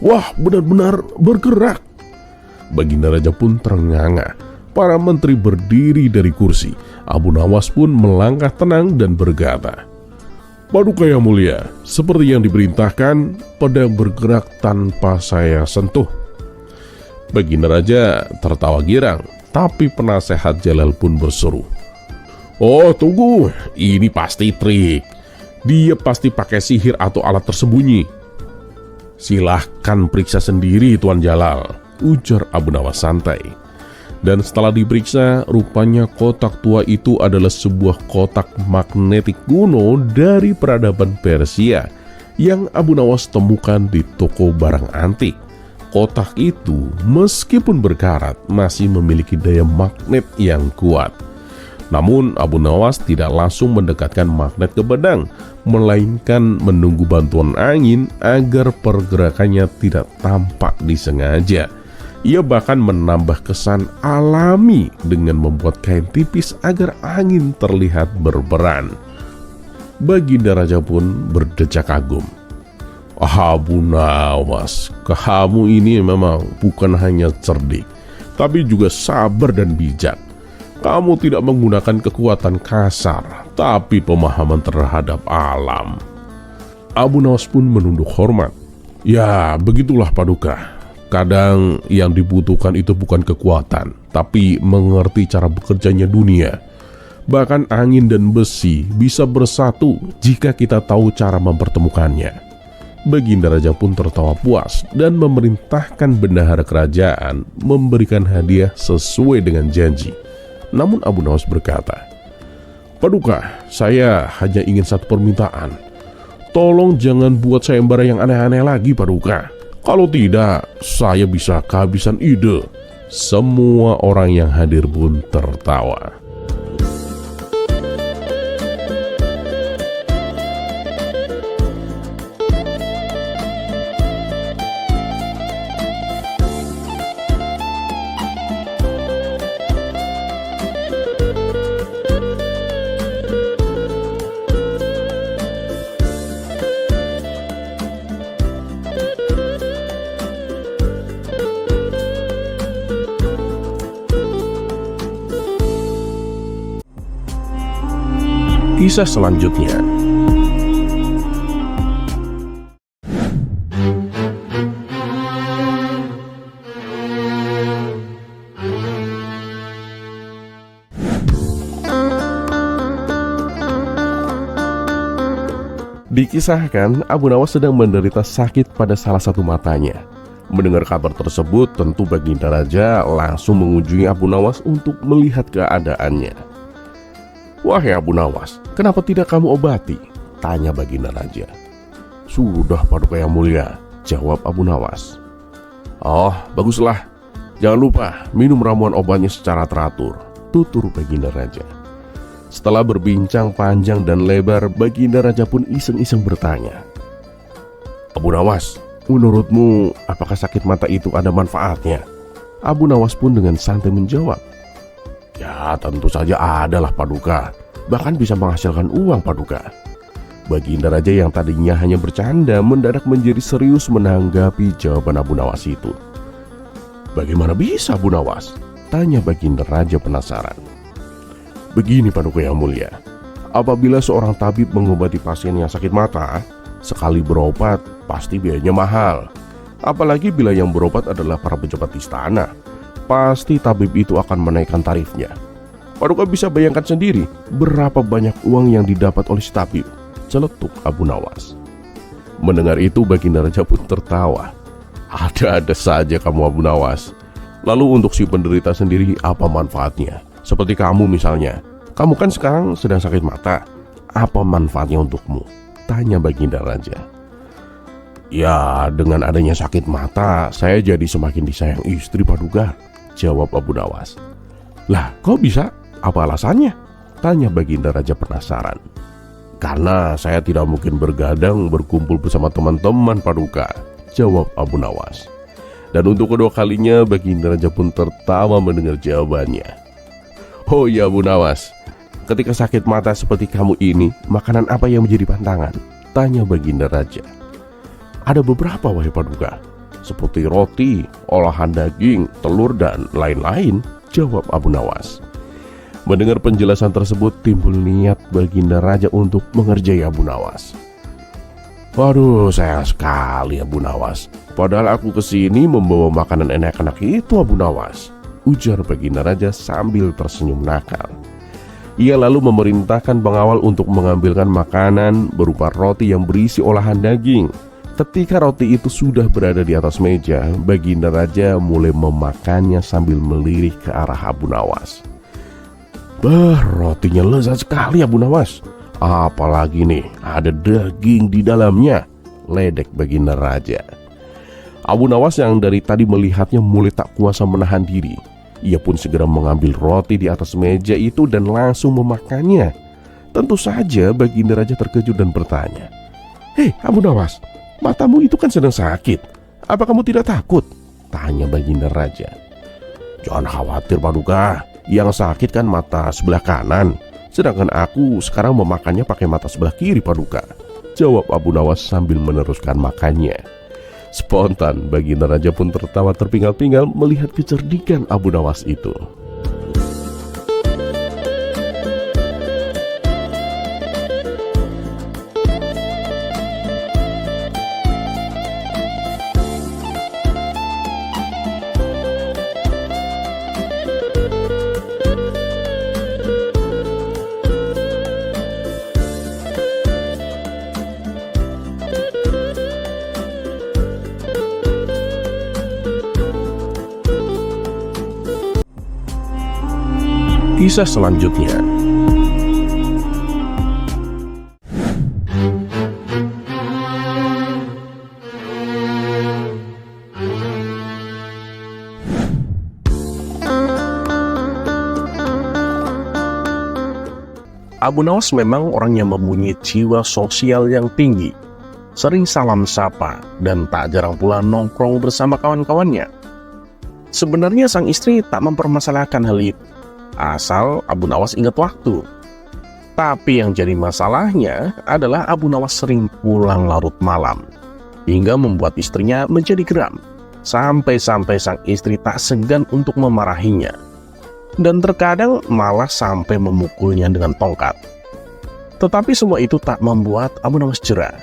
Wah, benar-benar bergerak. Baginda Raja pun terengah-engah. Para menteri berdiri dari kursi. Abu Nawas pun melangkah tenang dan berkata, Paduka yang mulia, seperti yang diperintahkan, pedang bergerak tanpa saya sentuh. Baginda Raja tertawa girang, tapi penasehat Jalal pun berseru, Oh tunggu, ini pasti trik. Dia pasti pakai sihir atau alat tersembunyi. Silahkan periksa sendiri Tuan Jalal, ujar Abu Nawas santai. Dan setelah diperiksa, rupanya kotak tua itu adalah sebuah kotak magnetik kuno dari peradaban Persia yang Abu Nawas temukan di toko barang antik. Kotak itu meskipun berkarat masih memiliki daya magnet yang kuat. Namun Abu Nawas tidak langsung mendekatkan magnet ke pedang, melainkan menunggu bantuan angin agar pergerakannya tidak tampak disengaja. Ia bahkan menambah kesan alami dengan membuat kain tipis agar angin terlihat berperan. Baginda Raja pun berdecak kagum. Abu Nawas, kamu ini memang bukan hanya cerdik, tapi juga sabar dan bijak. Kamu tidak menggunakan kekuatan kasar, tapi pemahaman terhadap alam. Abu Nawas pun menunduk hormat. Ya, begitulah Paduka. Kadang yang dibutuhkan itu bukan kekuatan, tapi mengerti cara bekerjanya dunia. Bahkan angin dan besi bisa bersatu jika kita tahu cara mempertemukannya. Baginda Raja pun tertawa puas dan memerintahkan bendahara kerajaan memberikan hadiah sesuai dengan janji. Namun Abu Nawas berkata, Paduka, saya hanya ingin satu permintaan. Tolong jangan buat sayembara yang aneh-aneh lagi, Paduka. Kalau tidak, saya bisa kehabisan ide. Semua orang yang hadir pun tertawa. Kisah selanjutnya. Dikisahkan Abu Nawas sedang menderita sakit pada salah satu matanya. Mendengar kabar tersebut, tentu Baginda Raja langsung mengunjungi Abu Nawas untuk melihat keadaannya. Wahai Abu Nawas, kenapa tidak kamu obati? Tanya Baginda Raja. Sudah Paduka yang mulia, jawab Abu Nawas. Oh, baguslah. Jangan lupa minum ramuan obatnya secara teratur, tutur Baginda Raja. Setelah berbincang panjang dan lebar, Baginda Raja pun iseng-iseng bertanya. Abu Nawas, menurutmu apakah sakit mata itu ada manfaatnya? Abu Nawas pun dengan santai menjawab. Ya, tentu saja adalah Paduka. Bahkan bisa menghasilkan uang, Paduka. Baginda Raja yang tadinya hanya bercanda mendadak menjadi serius menanggapi jawaban Abu Nawas itu. Bagaimana bisa, Abu Nawas? Tanya Baginda Raja penasaran. Begini Paduka yang mulia, apabila seorang tabib mengobati pasien yang sakit mata, sekali berobat pasti biayanya mahal. Apalagi bila yang berobat adalah para pejabat istana, pasti tabib itu akan menaikkan tarifnya. Paduka bisa bayangkan sendiri berapa banyak uang yang didapat oleh si tabib, celetuk Abu Nawas. Mendengar itu Baginda Raja pun tertawa. Ada-ada saja kamu Abu Nawas. Lalu untuk si penderita sendiri apa manfaatnya? Seperti kamu misalnya, kamu kan sekarang sedang sakit mata. Apa manfaatnya untukmu? Tanya Baginda Raja. Ya, dengan adanya sakit mata, saya jadi semakin disayang istri Paduka, jawab Abu Nawas. Lah, kok bisa? Apa alasannya? Tanya Baginda Raja penasaran. Karena saya tidak mungkin bergadang berkumpul bersama teman-teman Paduka, jawab Abu Nawas. Dan untuk kedua kalinya Baginda Raja pun tertawa mendengar jawabannya. Oh ya Abu Nawas, ketika sakit mata seperti kamu ini, makanan apa yang menjadi pantangan? Tanya Baginda Raja. Ada beberapa wahai Paduka, seperti roti, olahan daging, telur dan lain-lain, jawab Abu Nawas. Mendengar penjelasan tersebut timbul niat Baginda Raja untuk mengerjai Abu Nawas. Waduh, sayang sekali Abu Nawas. Padahal aku kesini membawa makanan enak-enak itu Abu Nawas, ujar Baginda Raja sambil tersenyum nakal. Ia lalu memerintahkan pengawal untuk mengambilkan makanan berupa roti yang berisi olahan daging. Ketika roti itu sudah berada di atas meja, Baginda Raja mulai memakannya sambil melirik ke arah Abu Nawas. Bah, rotinya lezat sekali Abu Nawas. Apalagi nih, ada daging di dalamnya, ledek Baginda Raja. Abu Nawas yang dari tadi melihatnya mulai tak kuasa menahan diri. Ia pun segera mengambil roti di atas meja itu dan langsung memakannya. Tentu saja Baginda Raja terkejut dan bertanya, Hei Abu Nawas, matamu itu kan sedang sakit. Apa kamu tidak takut? Tanya Baginda Raja. Jangan khawatir Paduka, yang sakit kan mata sebelah kanan, sedangkan aku sekarang memakannya pakai mata sebelah kiri Paduka, jawab Abu Nawas sambil meneruskan makannya. Spontan Baginda Raja pun tertawa terpinggal-pinggal melihat kecerdikan Abu Nawas itu. Kisah selanjutnya. Abu Nawas memang orang yang mempunyai jiwa sosial yang tinggi, sering salam sapa, dan tak jarang pula nongkrong bersama kawan-kawannya. Sebenarnya sang istri tak mempermasalahkan hal itu, asal Abu Nawas ingat waktu. Tapi yang jadi masalahnya adalah Abu Nawas sering pulang larut malam, hingga membuat istrinya menjadi geram. Sampai-sampai sang istri tak segan untuk memarahinya, dan terkadang malah sampai memukulnya dengan tongkat. Tetapi semua itu tak membuat Abu Nawas jera.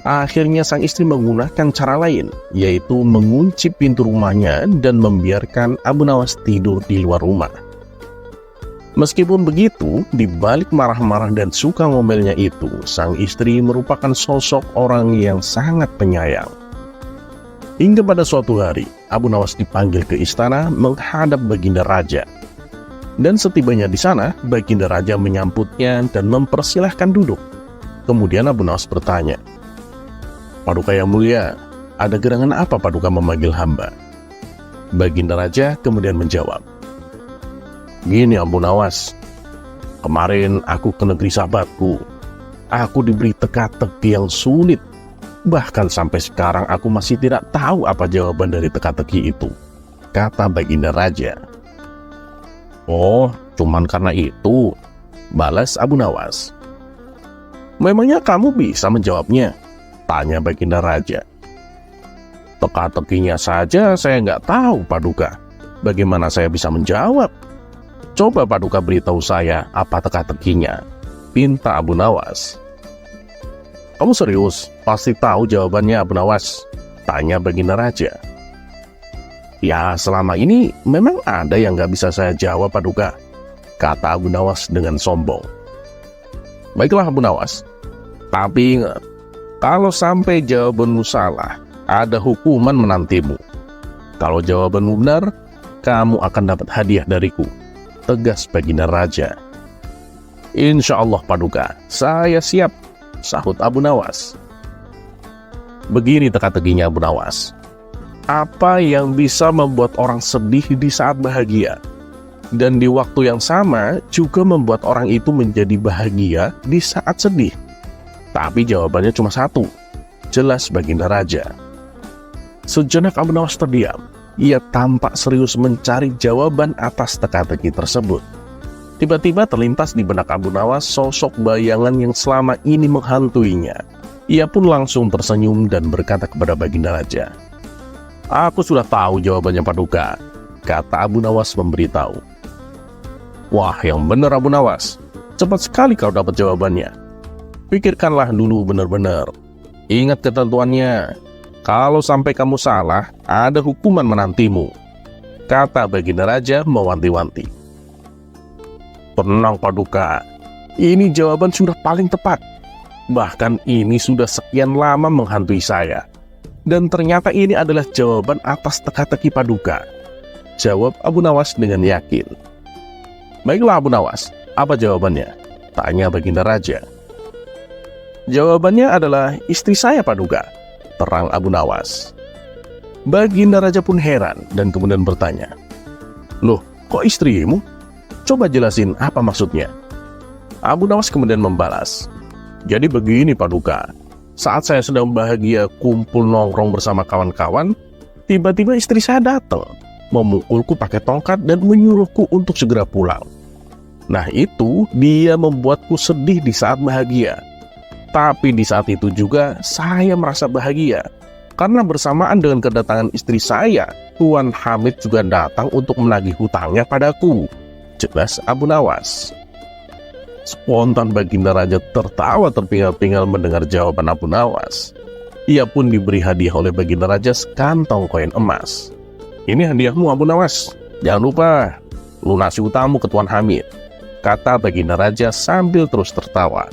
Akhirnya sang istri menggunakan cara lain, yaitu mengunci pintu rumahnya dan membiarkan Abu Nawas tidur di luar rumah. Meskipun begitu, di balik marah-marah dan suka ngomelnya itu, sang istri merupakan sosok orang yang sangat penyayang. Hingga pada suatu hari, Abu Nawas dipanggil ke istana menghadap Baginda Raja. Dan setibanya di sana, Baginda Raja menyambutnya dan mempersilahkan duduk. Kemudian Abu Nawas bertanya, "Paduka yang mulia, ada gerangan apa Paduka memanggil hamba?" Baginda Raja kemudian menjawab, "Gini Abu Nawas, kemarin aku ke negeri sahabatku. Aku diberi teka-teki yang sulit. Bahkan sampai sekarang aku masih tidak tahu apa jawaban dari teka-teki itu," kata Baginda Raja. "Oh, cuman karena itu," balas Abu Nawas. "Memangnya kamu bisa menjawabnya?" tanya Baginda Raja. "Teka-tekinya saja saya nggak tahu Paduka. Bagaimana saya bisa menjawab? Coba Paduka beritahu saya apa teka-tekinya," pinta Abu Nawas. "Kamu serius? Pasti tahu jawabannya Abu Nawas?" tanya Baginda Raja. "Ya, selama ini memang ada yang nggak bisa saya jawab Paduka," kata Abu Nawas dengan sombong. "Baiklah Abu Nawas, tapi ingat, kalau sampai jawabanmu salah, ada hukuman menantimu. Kalau jawabanmu benar, kamu akan dapat hadiah dariku," tegas Baginda Raja. "Insya Allah Paduka, saya siap," sahut Abu Nawas. Begini teka-tekinya Abu Nawas. Apa yang bisa membuat orang sedih di saat bahagia, dan di waktu yang sama juga membuat orang itu menjadi bahagia di saat sedih? Tapi jawabannya cuma satu, jelas Baginda Raja. Sejenak Abu Nawas terdiam. Ia tampak serius mencari jawaban atas teka-teki tersebut. Tiba-tiba terlintas di benak Abu Nawas sosok bayangan yang selama ini menghantuinya. Ia pun langsung tersenyum dan berkata kepada Baginda Raja, "Aku sudah tahu jawabannya Paduka," kata Abu Nawas memberitahu. "Wah, yang benar Abu Nawas, cepat sekali kau dapat jawabannya. Pikirkanlah dulu benar-benar. Ingat ketentuannya. Kalau sampai kamu salah, ada hukuman menantimu," kata Baginda Raja mewanti-wanti. "Tenang Paduka, ini jawaban sudah paling tepat. Bahkan ini sudah sekian lama menghantui saya. Dan ternyata ini adalah jawaban atas teka-teki Paduka," jawab Abu Nawas dengan yakin. "Baiklah Abu Nawas, apa jawabannya?" tanya Baginda Raja. "Jawabannya adalah istri saya Paduka," terang Abu Nawas. Baginda Raja pun heran dan kemudian bertanya, "Loh, kok istrimu? Coba jelasin apa maksudnya?" Abu Nawas kemudian membalas, "Jadi begini Paduka, saat saya sedang bahagia kumpul nongkrong bersama kawan-kawan, Tiba-tiba istri saya datang, memukulku pakai tongkat dan menyuruhku untuk segera pulang. Nah itu dia membuatku sedih di saat bahagia. Tapi di saat itu juga saya merasa bahagia. Karena bersamaan dengan kedatangan istri saya, Tuan Hamid juga datang untuk menagih hutangnya padaku. Jelas Abu Nawas. Spontan Baginda Raja tertawa terpingal-pingal mendengar jawaban Abu Nawas. Ia pun diberi hadiah oleh Baginda Raja sekantong koin emas. Ini hadiahmu Abu Nawas. Jangan lupa lunasi utangmu ke Tuan Hamid, kata Baginda Raja sambil terus tertawa.